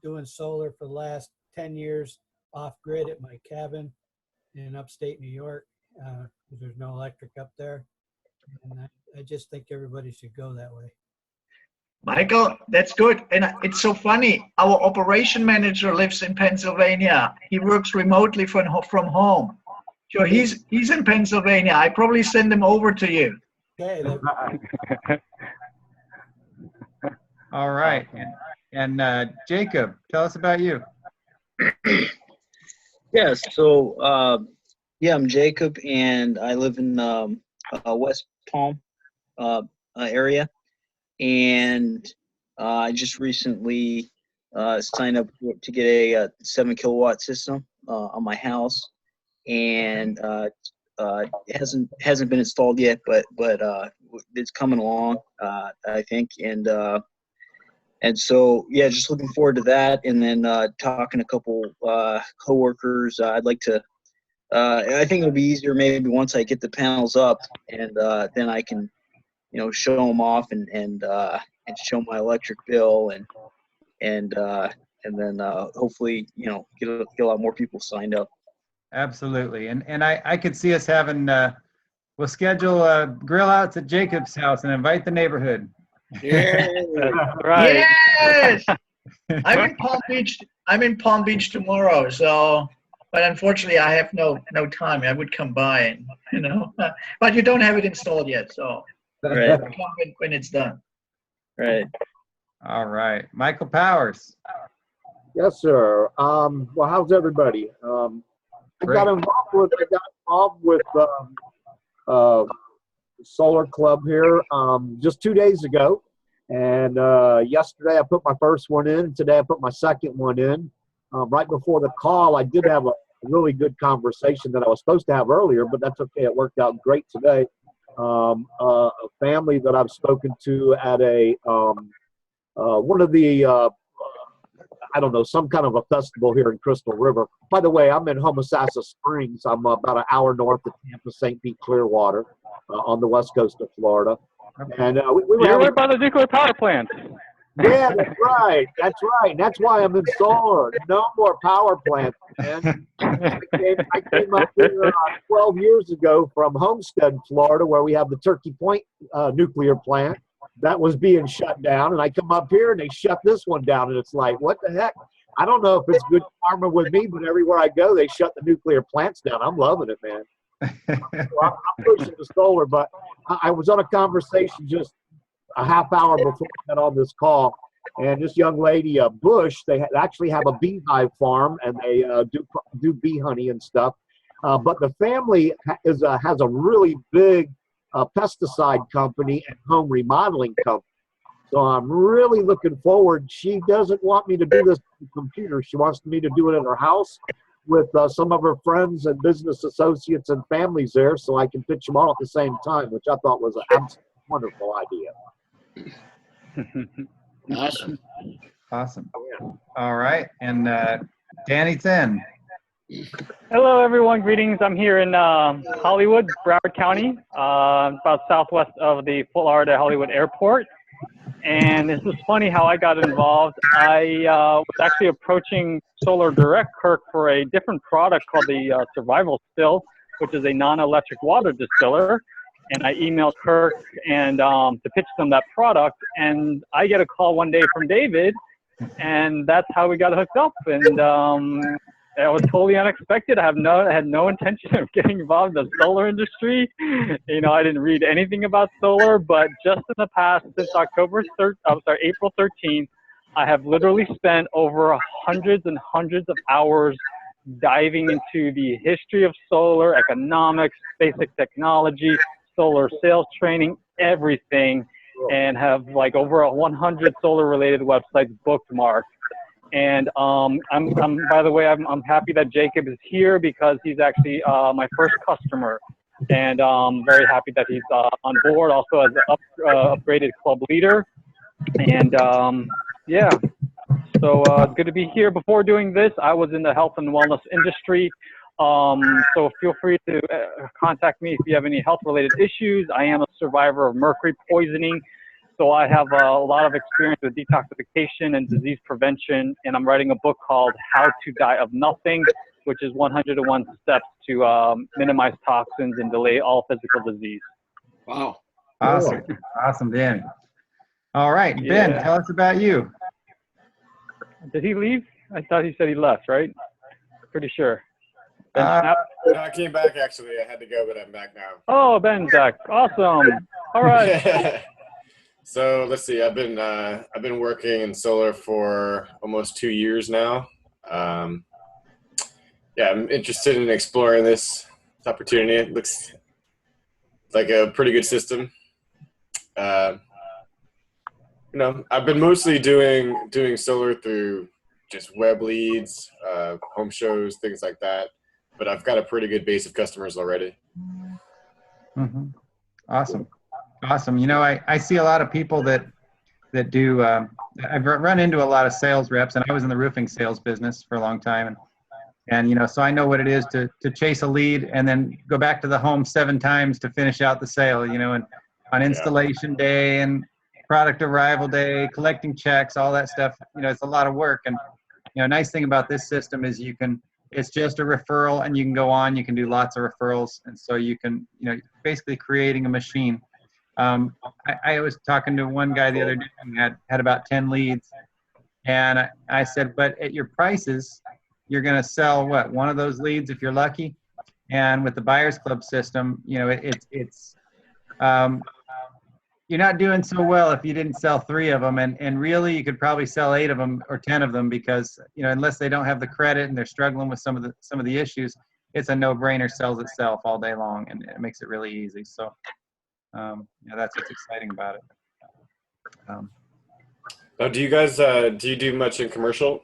doing solar for the last 10 years off grid at my cabin in upstate New York, because there's no electric up there. And I just think everybody should go that way. Michael, that's good. And it's so funny. Our operation manager lives in Pennsylvania. He works remotely from home. So he's in Pennsylvania. I probably send him over to you. Okay. All right. And Jacob, tell us about you. Yes. So, yeah, I'm Jacob, and I live in West Palm area, and I just recently signed up to get a 7 kilowatt system on my house, and it hasn't been installed yet, but it's coming along, I think, and so yeah, just looking forward to that, and then talking to a couple coworkers. I'd like to. I think it'll be easier maybe once I get the panels up, and then I can, show them off and show my electric bill and then hopefully get a lot more people signed up. Absolutely, and I could see us having we'll schedule grill outs at Jacob's house and invite the neighborhood. Yeah, right. Yes. I'm in Palm Beach tomorrow, so. But unfortunately, I have no time. I would come by, and but you don't have it installed yet, so Right. come when it's done. Right. All right, Michael Powers. Yes, sir. Well, how's everybody? I got involved with Solar Club here just 2 days ago, and yesterday I put my first one in. Today I put my second one in. Right before the call, I did have a really good conversation that I was supposed to have earlier, but that's okay. It worked out great today. A family that I've spoken to at a one of the I don't know, some kind of a festival here in Crystal River. By the way, I'm in Homosassa Springs. I'm about an hour north of Tampa, St. Pete, Clearwater, on the west coast of Florida. And we were You're right by the nuclear power plant. Yeah, that's right. That's right. And that's why I'm in solar. No more power plants, man. I came up here 12 years ago from Homestead, Florida, where we have the Turkey Point nuclear plant that was being shut down. And I come up here and they shut this one down. And it's like, what the heck? I don't know if it's good karma with me, but everywhere I go, they shut the nuclear plants down. I'm loving it, man. I'm pushing the solar, but I was on a conversation just a half hour before we got on this call, and this young lady, Bush, they actually have a beehive farm, and they do bee honey and stuff. But the family has a really big pesticide company and home remodeling company. So I'm really looking forward. She doesn't want me to do this on the computer. She wants me to do it in her house with some of her friends and business associates and families there, so I can pitch them all at the same time, which I thought was an absolutely wonderful idea. awesome. Awesome. All right, and Danny Thin. Hello, everyone. Greetings. I'm here in Hollywood, Broward County, about southwest of the Florida Hollywood Airport. And this is funny how I got involved. I was actually approaching Solar Direct, Kirk, for a different product called the Survival Still, which is a non-electric water distiller. And I emailed Kirk and to pitch them that product. And I get a call one day from David, and that's how we got hooked up. And it was totally unexpected. I had no intention of getting involved in the solar industry. I didn't read anything about solar, but just in the past, since April 13th, I have literally spent over hundreds and hundreds of hours diving into the history of solar, economics, basic technology, solar sales training, everything, and have like over 100 solar related websites bookmarked. And by the way, I'm happy that Jacob is here because he's actually my first customer, and I'm very happy that he's on board also as an upgraded club leader. And yeah, so it's good to be here. Before doing this, I was in the health and wellness industry. So feel free to contact me if you have any health related issues. I am a survivor of mercury poisoning. So I have a lot of experience with detoxification and disease prevention, and I'm writing a book called How to Die of Nothing, which is 101 steps to minimize toxins and delay all physical disease. Wow. Awesome. Awesome, Ben. All right, Ben, Yeah. tell us about you. Did he leave? I thought he said he left, right? Pretty sure. Ben Schnapp? No, I came back actually. I had to go, but I'm back now. Oh, Ben's back. Awesome. All right. So let's see. I've been working in solar for almost 2 years now. Yeah, I'm interested in exploring this opportunity. It looks like a pretty good system. You know, I've been mostly doing solar through just web leads, home shows, things like that. But I've got a pretty good base of customers already. Mm-hmm. Awesome. Awesome. You know, I see a lot of people that do, I've run into a lot of sales reps, and I was in the roofing sales business for a long time. And you know, so I know what it is to chase a lead and then go back to the home 7 times to finish out the sale, you know, and on installation day and product arrival day, collecting checks, all that stuff, you know, it's a lot of work. And, you know, nice thing about this system is it's just a referral, and you can go on, you can do lots of referrals. And so you can, you know, basically creating a machine. I was talking to one guy the other day who had about 10 leads, and I said, but at your prices, you're going to sell what, one of those leads if you're lucky. And with the Buyers Club system, you know, you're not doing so well if you didn't sell 3 of them, and really you could probably sell 8 of them or 10 of them, because, you know, unless they don't have the credit and they're struggling with some of the issues, it's a no-brainer, sells itself all day long, and it makes it really easy. So yeah, that's what's exciting about it. Now, do you guys do you do much in commercial?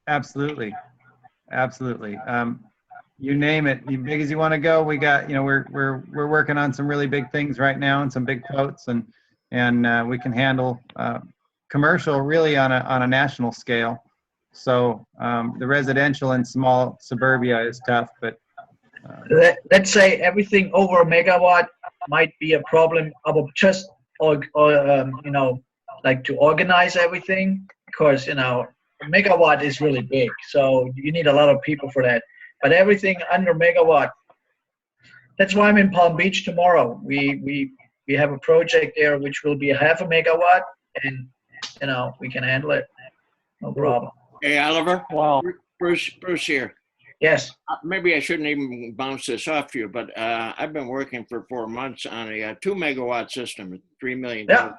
Absolutely. Absolutely. You name it, as big as you want to go. We got, you know, we're working on some really big things right now and some big quotes, and we can handle commercial really on a national scale. So the residential and small suburbia is tough, but let's say everything over a megawatt might be a problem of just you know, like to organize everything, because, you know, a megawatt is really big, so you need a lot of people for that. But everything under megawatt, that's why I'm in Palm Beach tomorrow. We have a project there which will be a half a megawatt, and, you know, we can handle it, no problem. Hey, Oliver. Wow. Bruce here. Yes. Maybe I shouldn't even bounce this off you, but I've been working for 4 months on a 2 megawatt system, $3 million. Yeah.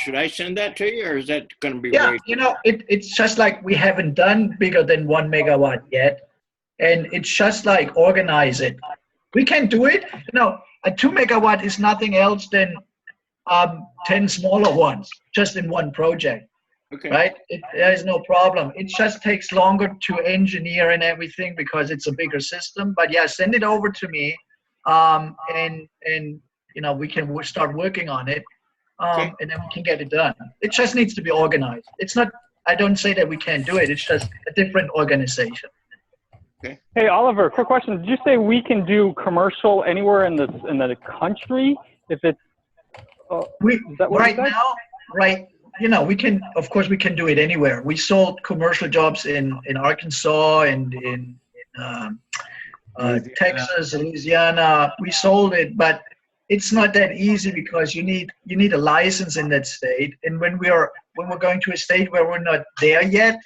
Should I send that to you, or is that going to be? Yeah, you know, it's just like we haven't done bigger than 1 megawatt yet, and it's just like organize it. We can do it. You know, a 2 megawatt is nothing else than 10 smaller ones just in one project. Okay. Right? There is no problem. It just takes longer to engineer and everything because it's a bigger system. But yeah, send it over to me, and you know, we can start working on it, and then we can get it done. It just needs to be organized. It's not. I don't say that we can't do it. It's just a different organization. Okay. Hey, Oliver, quick question. Did you say we can do commercial anywhere in the country if it's? Is that what right you said? now, right. You know, we can, of course, we can do it anywhere. We sold commercial jobs in Arkansas and in Texas, Louisiana. We sold it, but it's not that easy because you need a license in that state. And when we're going to a state where we're not there yet,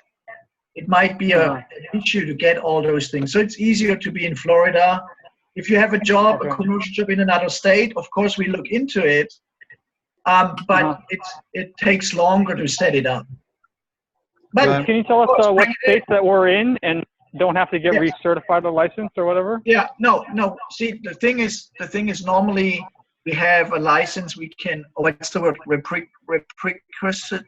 it might be an issue to get all those things. So it's easier to be in Florida. If you have a job, a commercial job in another state, of course we look into it. But it takes longer to set it up. But can you tell us what states that we're in and don't have to get recertified or licensed or whatever? Yeah, no. See, the thing is normally we have a license. We can. What's the word? Reciprocity.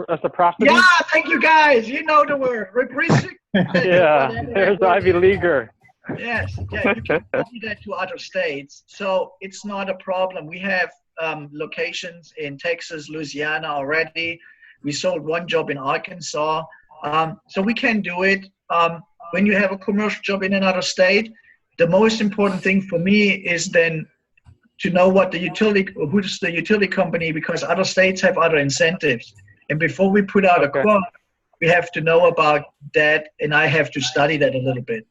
Reciprocity. Yeah, thank you guys. You know the word. Reciprocity. Yeah, there's Ivy Leaguer. Yes, yeah, you can do that to other states, so it's not a problem. We have locations in Texas, Louisiana already. We sold one job in Arkansas, so we can do it. When you have a commercial job in another state, the most important thing for me is then to know what the utility, who's the utility company, because other states have other incentives. And before we put out a quote, we have to know about that, and I have to study that a little bit.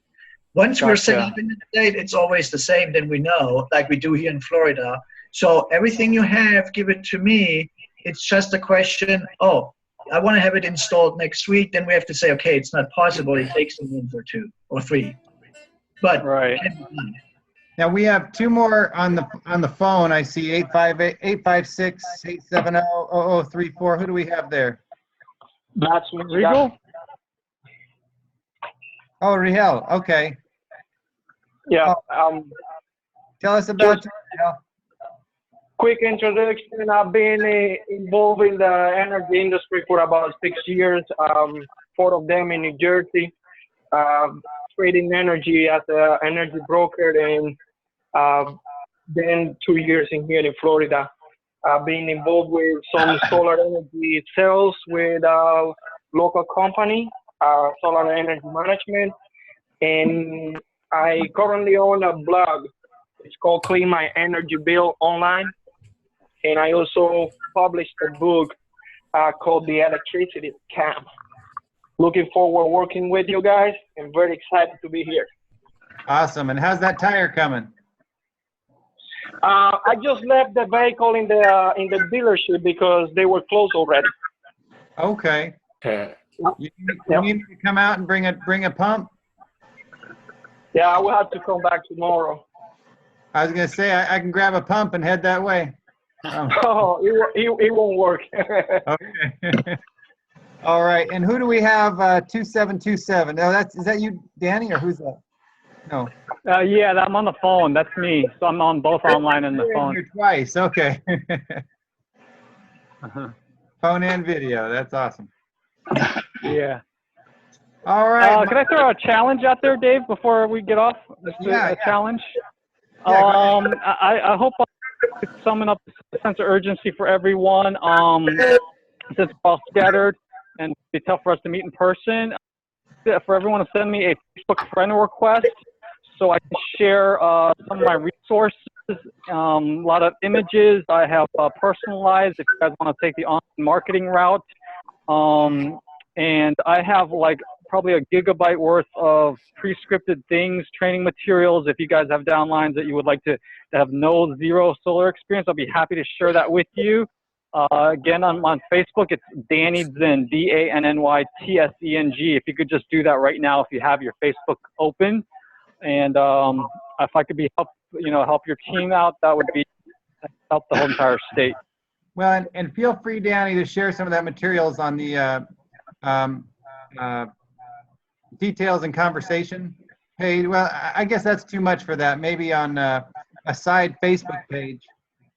Once we're set up in the state, it's always the same, then we know, like we do here in Florida. So everything you have, give it to me. It's just a question, oh, I want to have it installed next week. Then we have to say, okay, it's not possible. It takes a month or 2 or 3. But right. Now we have 2 more on the phone. I see 856-870-0034. Who do we have there? That's me. Regal? Oh, Rigel. Okay. Yeah. Tell us about Rigel. Quick introduction. I've been involved in the energy industry for about 6 years, 4 of them in New Jersey, trading energy as an energy broker, and then 2 years in here in Florida. I've been involved with some solar energy sales with a local company, Solar Energy Management, and I currently own a blog. It's called Clean My Energy Bill Online. And I also published a book called The Electricity Scam. Looking forward working with you guys, and very excited to be here. Awesome. And how's that tire coming? I just left the vehicle in the dealership because they were closed already. Okay. You need me to come out and bring a pump? Yeah, I will have to come back tomorrow. I was going to say, I can grab a pump and head that way. Oh, it won't work. Okay. All right. And who do we have? 2727. No, is that you, Danny, or who's that? No. Yeah, I'm on the phone. That's me. So I'm on both online and the phone. You're twice. Okay. Phone and video. That's awesome. Yeah. All right. Can I throw a challenge out there, Dave, before we get off? A challenge. I hope I could summon up a sense of urgency for everyone. Since we're all scattered and it's tough for us to meet in person, for everyone to send me a Facebook friend request so I can share some of my resources, a lot of images. I have personalized if you guys want to take the online marketing route. And I have like probably a gigabyte worth of pre-scripted things, training materials. If you guys have downlines that you would like to have zero solar experience, I'll be happy to share that with you. Again, on Facebook, it's Danny Tseng, DANNYTSENG. If you could just do that right now, if you have your Facebook open, and if I could help your team out, that would help the whole entire state. Well, and feel free, Danny, to share some of that materials on the details and conversation page. Well, I guess that's too much for that. Maybe on a side Facebook page.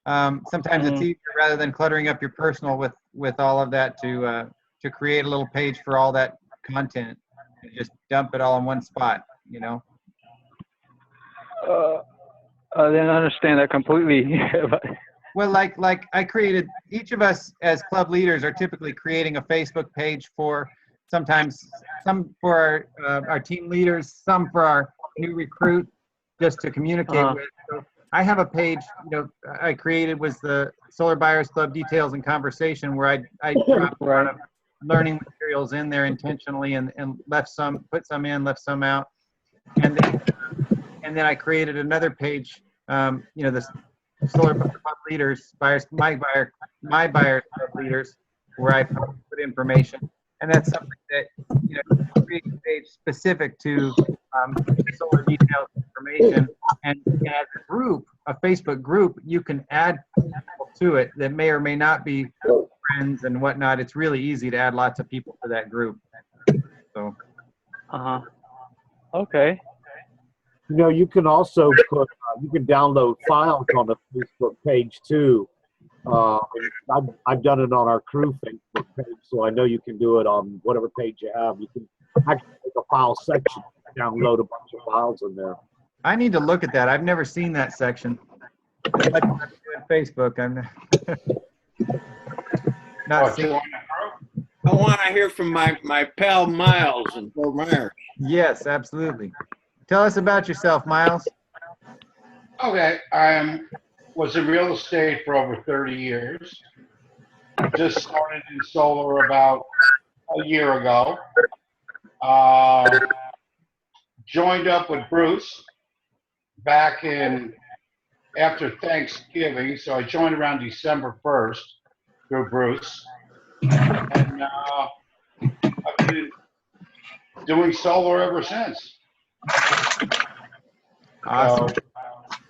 Sometimes it's easier rather than cluttering up your personal with all of that to create a little page for all that content and just dump it all in one spot, you know. I didn't understand that completely. Well, like I created, each of us as club leaders are typically creating a Facebook page for sometimes some for our team leaders, some for our new recruit, just to communicate with. So I have a page, I created was the Solar Buyers Club Details and Conversation, where I dropped a lot of learning materials in there intentionally and put some in, left some out. And then I created another page, the Solar Club Leaders, my Buyers Club Leaders, where I put information. And that's something that, create a page specific to solar details information. And as a group, a Facebook group, you can add people to it that may or may not be friends and whatnot. It's really easy to add lots of people to that group. So. Okay. You can also you can download files on the Facebook page too. I've done it on our crew Facebook page, so I know you can do it on whatever page you have. You can actually make a file section, download a bunch of files in there. I need to look at that. I've never seen that section. Like I'm doing Facebook, I'm not seeing. I want to hear from my pal Miles and Fort Myers. Yes, absolutely. Tell us about yourself, Miles. Okay, I was in real estate for over 30 years. Just started in solar about a year ago. Joined up with Bruce back in after Thanksgiving, so I joined around December 1st through Bruce, and I've been doing solar ever since. Awesome. So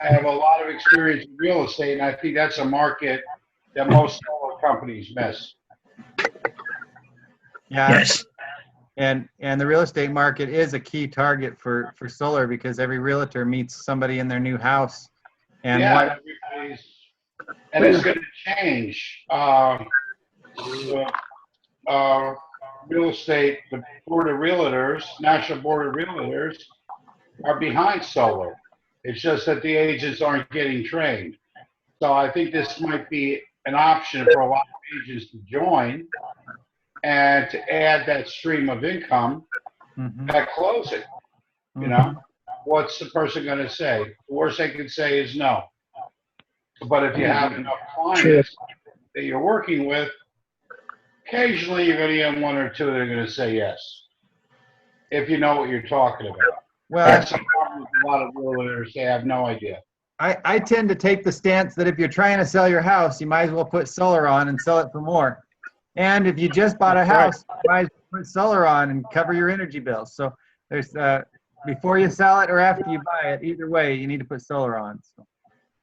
I have a lot of experience in real estate, and I think that's a market that most solar companies miss. Yeah. Yes. And the real estate market is a key target for solar because every realtor meets somebody in their new house. And Yeah, and it's going to change. Real estate, the Board of Realtors, National Board of Realtors, are behind solar. It's just that the agents aren't getting trained. So I think this might be an option for a lot of agents to join and to add that stream of income at closing. You know, what's the person going to say? The worst they can say is no. But if you have enough clients that you're working with, occasionally you're going to get one or two that are going to say yes, if you know what you're talking about. Well, That's a problem with a lot of realtors. They have no idea. I tend to take the stance that if you're trying to sell your house, you might as well put solar on and sell it for more. And if you just bought a house, you might as well put solar on and cover your energy bills. So there's before you sell it or after you buy it, either way, you need to put solar on. So.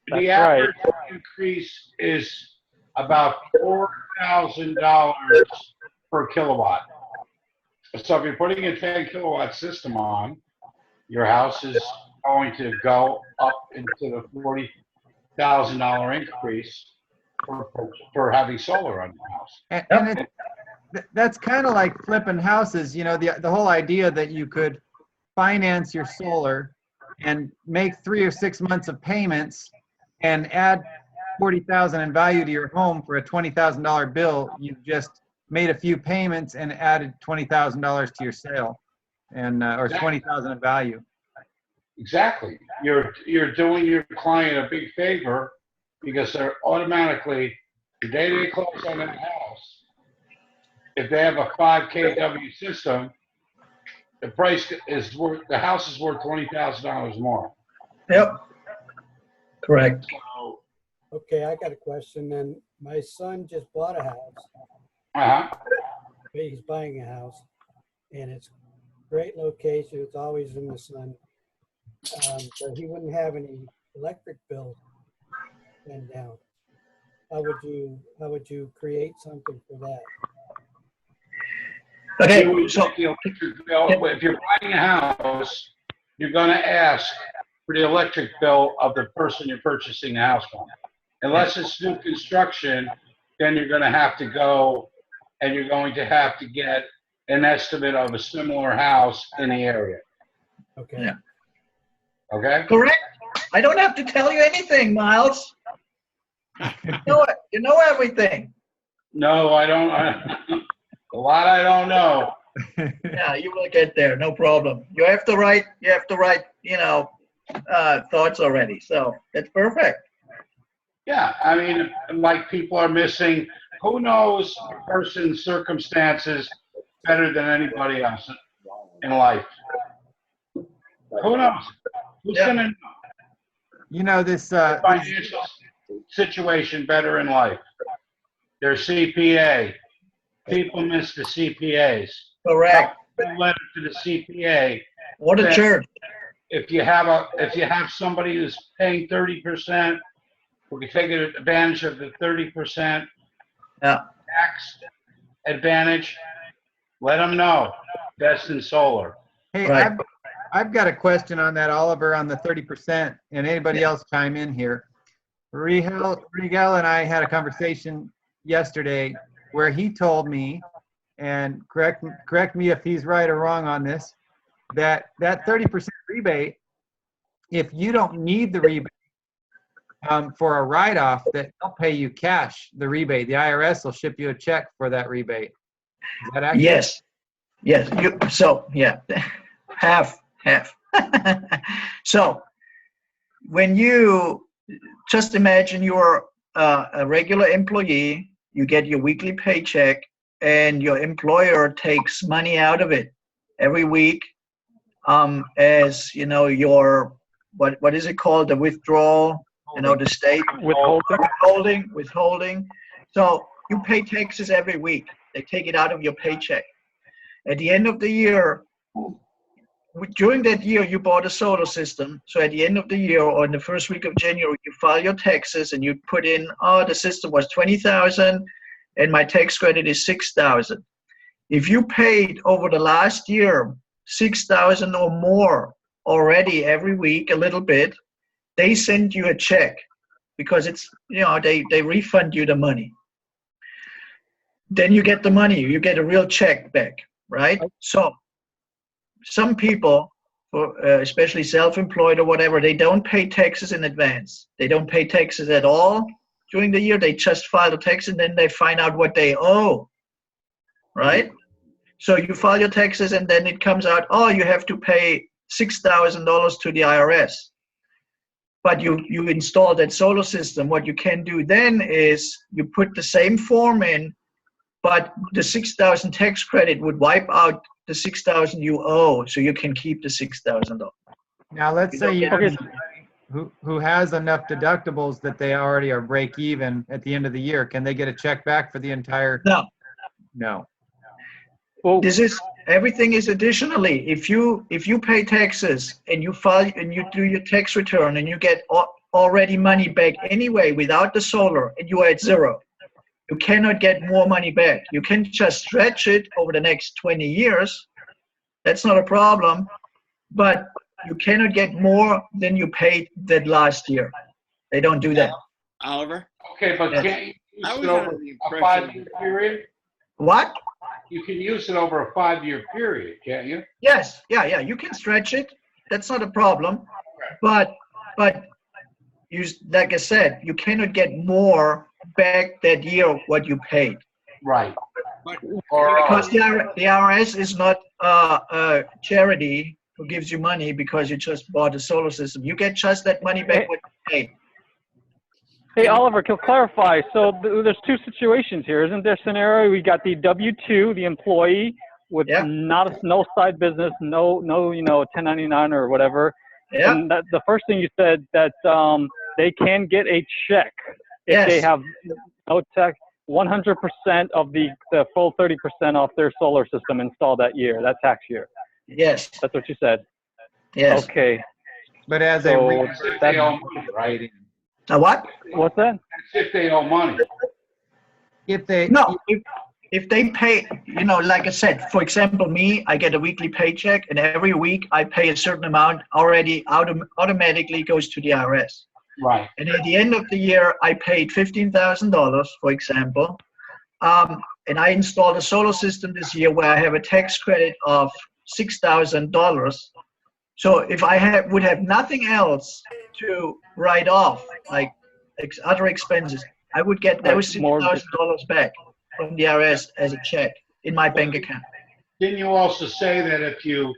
The average increase is about $4,000 per kilowatt. So if you're putting a 10 kilowatt system on, your house is going to go up into the $40,000 increase for having solar on your house. And that's kind of like flipping houses. You know, the whole idea that you could finance your solar and make 3 or 6 months of payments and add $40,000 in value to your home for a $20,000 bill. You've just made a few payments and added $20,000 to your sale, and or $20,000 in value. Exactly. You're doing your client a big favor because they're automatically, the day they close on that house, if they have a 5 kW system, the house is worth $20,000 more. Yep. Correct. Okay, I got a question then. My son just bought a house. Uh-huh. He's buying a house, and it's great location. It's always in the sun. So he wouldn't have any electric bill and down. How would you create something for that? Okay, so if you're buying a house, you're going to ask for the electric bill of the person you're purchasing the house from. Unless it's new construction, then you're going to have to go and you're going to have to get an estimate of a similar house in the area. Okay. Yeah. Okay? Correct. I don't have to tell you anything, Miles. You know everything. No, I don't. A lot I don't know. Yeah, you will get there. No problem. You have the right, thoughts already. So that's perfect. Yeah, I mean, like people are missing, who knows a person's circumstances better than anybody else in life? Who knows? Who's going to know? You know, this financial situation better in life? Their CPA. People miss the CPAs. Correct. Letter to the CPA. What a church. If you have somebody who's paying 30%, we can take advantage of the 30% tax advantage. Let them know. Best in solar. Hey, Right. I've got a question on that, Oliver, on the 30%, and anybody else chime in here. Rigel and I had a conversation yesterday where he told me, and correct me if he's right or wrong on this, that 30% rebate, if you don't need the rebate for a write-off, that they'll pay you cash, the rebate. The IRS will ship you a check for that rebate. Is that accurate? Yes. Yes. So, yeah. Half. So when you just imagine you're a regular employee, you get your weekly paycheck, and your employer takes money out of it every week, as you know, your what is it called, the withdrawal, you know, the state withholding. So you pay taxes every week. They take it out of your paycheck. At the end of the year, during that year, you bought a solar system. So at the end of the year, or in the first week of January, you file your taxes and you put in, oh, the system was 20,000 and my tax credit is 6,000. If you paid over the last year 6,000 or more already every week, a little bit, they send you a check because it's, you know, they refund you the money. Then you get the money, you get a real check back, right? So some people, especially self-employed or whatever, they don't pay taxes in advance. They don't pay taxes at all during the year. They just file the tax and then they find out what they owe, right? So you file your taxes and then it comes out, oh, you have to pay $6,000 to the IRS. But you install that solar system. What you can do then is you put the same form in, but the 6,000 tax credit would wipe out the 6,000 you owe, so you can keep the $6,000. Now, let's say you who has enough deductibles that they already are break even at the end of the year. Can they get a check back for the entire? No. No. Well, this is, everything is additionally. If you pay taxes and you file and you do your tax return and you get already money back anyway without the solar, and you are at zero, you cannot get more money back. You can just stretch it over the next 20 years. That's not a problem, but you cannot get more than you paid that last year. They don't do that. Oliver? Okay, but Yes. can't you use I it was over under the a impression 5-year period? What? You can use it over a 5-year period, can't you? Yes, yeah, you can stretch it. That's not a problem. But you, like I said, you cannot get more back that year what you paid. Right. Because the IRS is not a charity who gives you money because you just bought a solar system. You get just that money back what you paid. Hey, Oliver, can clarify. So there's two situations here, isn't there? Scenario, we got the W-2, the employee with no side business, no 1099 or whatever. Yeah. And that, the first thing you said that they can get a check if they have no tax, 100% of the full 30% off their solar system installed that year, that tax year. Yes. That's what you said. Yes. Okay. But as So If they owe money, right? A what? What's that? If they owe money. If they if they pay, you know, like I said, for example, me, I get a weekly paycheck, and every week I pay a certain amount already automatically goes to the IRS. Right. And at the end of the year, I paid $15,000, for example, and I installed a solar system this year where I have a tax credit of $6,000. So if I would have nothing else to write off, like other expenses, I would get those $6,000 back from the IRS as a check in my bank account. Didn't you also say that if you're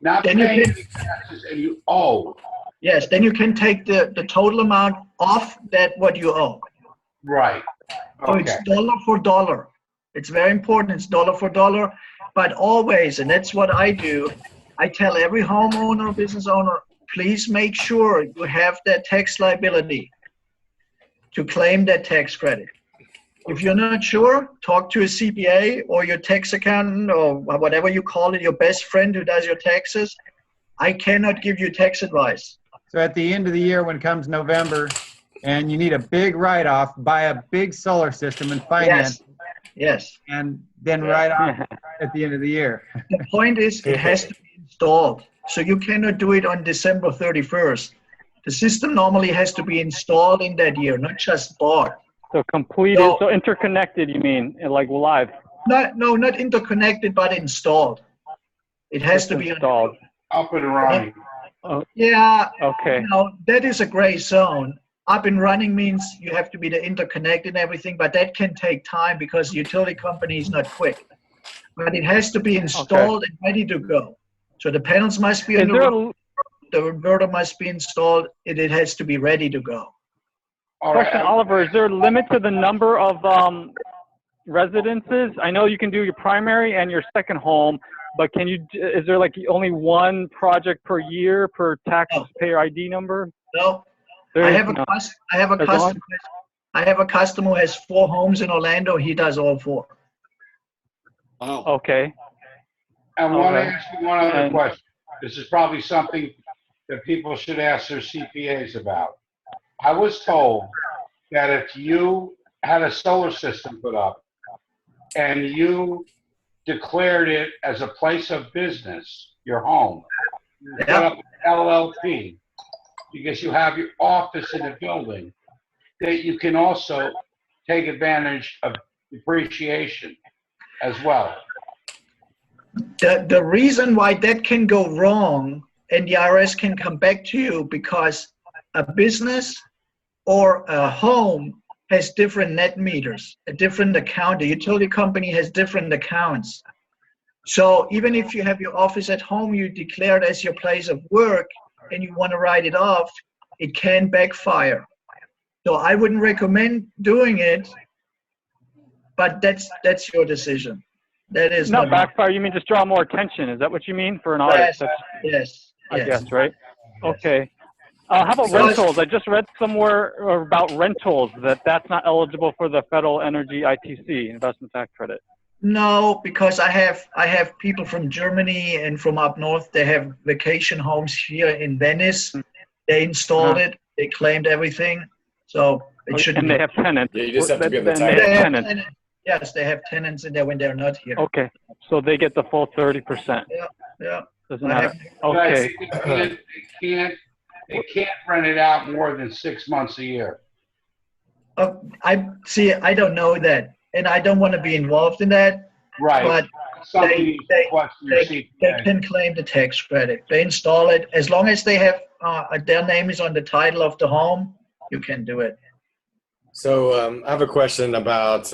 not Then you paying can- any taxes and you owe? Yes, then you can take the total amount off that what you owe. Right. So it's dollar for dollar. It's very important. It's dollar for dollar, but always, and that's what I do. I tell every homeowner, business owner, please make sure you have that tax liability to claim that tax credit. If you're not sure, talk to a CPA or your tax accountant or whatever you call it, your best friend who does your taxes. I cannot give you tax advice. So at the end of the year, when comes November, and you need a big write-off, buy a big solar system and finance, Yes. and then write off at the end of the year. The point is, it has to be installed. So you cannot do it on December 31st. The system normally has to be installed in that year, not just bought. So completed, so interconnected, you mean, like live? No, not interconnected, but installed. It has to be installed. Up and running. Yeah. Okay. You know, that is a gray zone. Up and running means you have to be the interconnected and everything, but that can take time because the utility company is not quick. but it has to be installed and ready to go. So the panels must be on the roof, the inverter must be installed, and it has to be ready to go. Question, Oliver, is there a limit to the number of residences? I know you can do your primary and your second home, but can you, is there like only one project per year per taxpayer ID number? No. There I is have a none. I have a There's customer. I have a customer who has 4 homes in Orlando. He does all 4. Oh. Okay. I want to Okay. ask you one other And- question. This is probably something that people should ask their CPAs about. I was told that if you had a solar system put up and you declared it as a place of business, your home, you set up an LLP because you have your office in the building, that you can also take advantage of depreciation as well. The reason why that can go wrong and the IRS can come back to you because a business or a home has different net meters, a different account. The utility company has different accounts. So even if you have your office at home, you declare it as your place of work and you want to write it off, it can backfire. So I wouldn't recommend doing it, but that's your decision. That is Not not backfire, you mean just draw more attention. Is that what you mean for an audit? Yes, That's- yes, I yes. guess, right? Okay. How about So- rentals? I just read somewhere about rentals, that's not eligible for the federal energy ITC, investment tax credit. No, because I have people from Germany and from up north. They have vacation homes here in Venice. They installed it. They claimed everything. So it shouldn't. And they have tenants. Yeah, you just have to be on the They title. have tenants. Yes, they have tenants in there when they're not here. Okay, so they get the full 30%. Yeah. Doesn't I matter. have- Okay. They can't rent it out more than 6 months a year. I see. I don't know that, and I don't want to be involved in that. Right. But Something they, you should question your they CPA. can claim the tax credit. They install it as long as they have their name is on the title of the home. You can do it. So I have a question about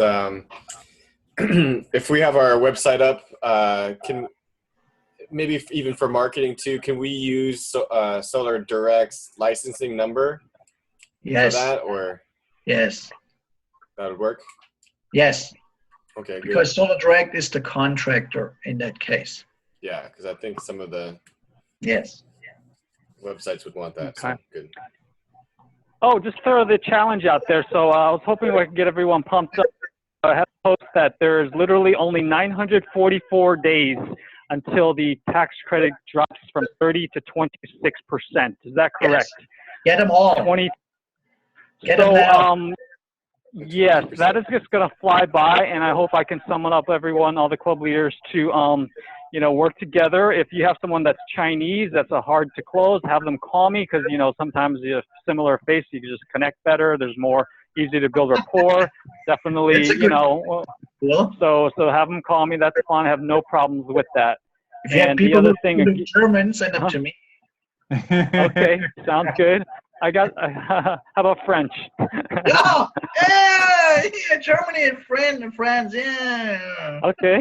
if we have our website up, can maybe even for marketing too, can we use Solar Direct's licensing number Yes. for that, or Yes. that would work? Yes. Okay, good. Because Solar Direct is the contractor in that case. Yeah, because I think some of the Yes. websites would want that. So Okay. good. Oh, just throw the challenge out there. So I was hoping we could get everyone pumped up. I have to post that there's literally only 944 days until the tax credit drops from 30 to 26%. Is that correct? Get them all. 20. Get them So, now. yes, that is just going to fly by, and I hope I can summon up everyone, all the club leaders, to work together. If you have someone that's Chinese, that's a hard to close, have them call me, because sometimes you have similar face, you can just connect better. There's more easy to build rapport. Definitely, That's a good- Well, So have them call me. That's fine. I have no problems with that. if you have And the people other who thing, speak German, send them to me. okay, sounds good. I got. How about French? Oh, yeah, Germany and France, yeah. Okay.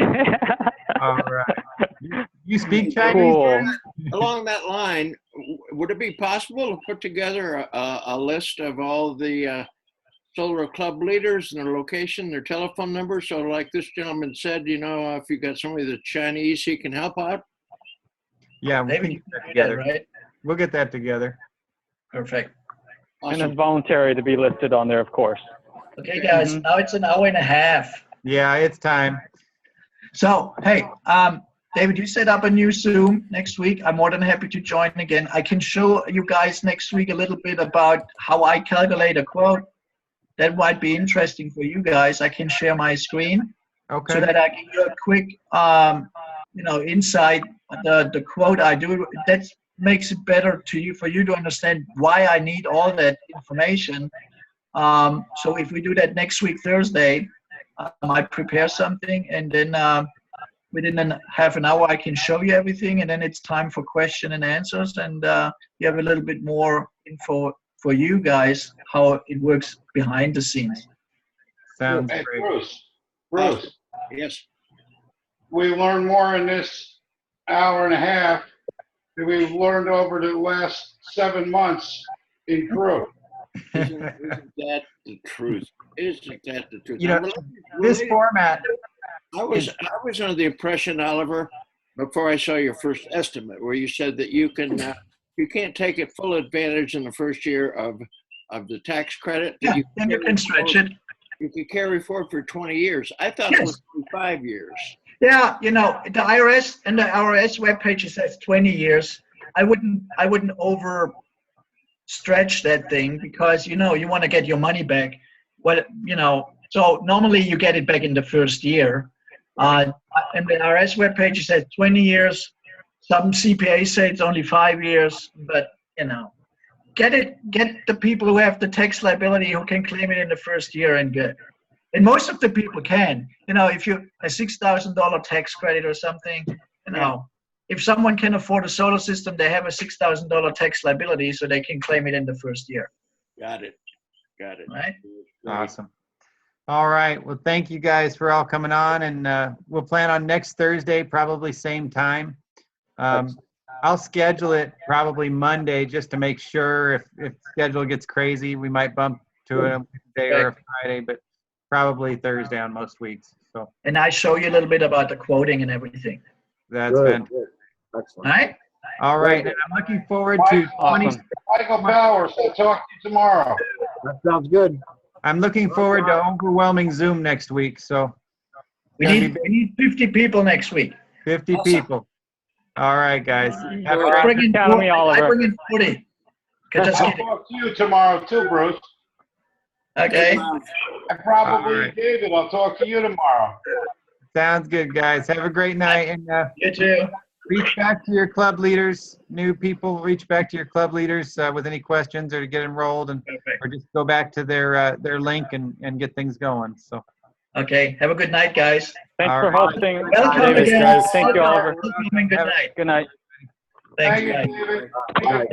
All right. You speak Chinese? Cool. Jerry? Along that line, would it be possible to put together a list of all the solar club leaders and their location, their telephone number? So like this gentleman said, if you got somebody that's Chinese, he can help out. Yeah, we Maybe can you get that can do that, together. right? We'll get that together. Perfect. And Awesome. it's voluntary to be listed on there, of course. Okay, guys, now it's an hour and a half. Yeah, it's time. So, hey, David, you set up a new Zoom next week. I'm more than happy to join again. I can show you guys next week a little bit about how I calculate a quote. That might be interesting for you guys. I can share my screen Okay. so that I give you a quick, insight. The quote I do, that makes it better for you to understand why I need all that information. So if we do that next week, Thursday, I prepare something, and then within half an hour, I can show you everything, and then it's time for question and answers, and you have a little bit more info for you guys, how it works behind the scenes. Sounds Hey, great. Bruce. Yes. we learned more in this hour and a half than we've learned over the last 7 months in crew. Isn't that the truth? Isn't that the truth? You know, Now, this format, I was under the impression, Oliver, before I saw your first estimate, where you said that you can't take it full advantage in the first year of the tax credit. Yeah, then you can stretch it. You can carry forward for 20 years. I thought it was 25 years. Yeah, you know, the IRS and the IRS webpage it says 20 years. I wouldn't over stretch that thing because you know you want to get your money back. So normally you get it back in the first year. And the IRS webpage it says 20 years. Some CPAs say it's only 5 years, but you know, get the people who have the tax liability who can claim it in the first year and good. And most of the people can. You know, if you a $6,000 tax credit or something, you know, if someone can afford a solar system, they have a $6,000 tax liability, so they can claim it in the first year. Got it. Right? awesome. All right. Well, thank you guys for all coming on, and we'll plan on next Thursday, probably same time. I'll schedule it probably Monday just to make sure if schedule gets crazy, we might bump to a Wednesday or a Friday, but probably Thursday on most weeks. So. And I show you a little bit about the quoting and everything. That's fantastic. All right? All right. And I'm looking forward to Michael Bowers, I'll talk to you tomorrow. That sounds good. I'm looking forward to overwhelming Zoom next week. So we need 50 people next week. 50 people. All right, guys. Have a I great bring in 40. Just I'll kidding. talk to you tomorrow too, Bruce. Okay. And probably All right. David, I'll talk to you tomorrow. Sounds good, guys. Have a great night. And you too. Reach back to your club leaders, new people. Reach back to your club leaders with any questions or to get enrolled, and or just go back to their link and get things going. So. Okay. Have a good night, guys. Thanks All for right. hosting. Welcome David. again. Thank you, Oliver. Welcome and good night. Good night. Thanks, Thank guys. you, David. All right.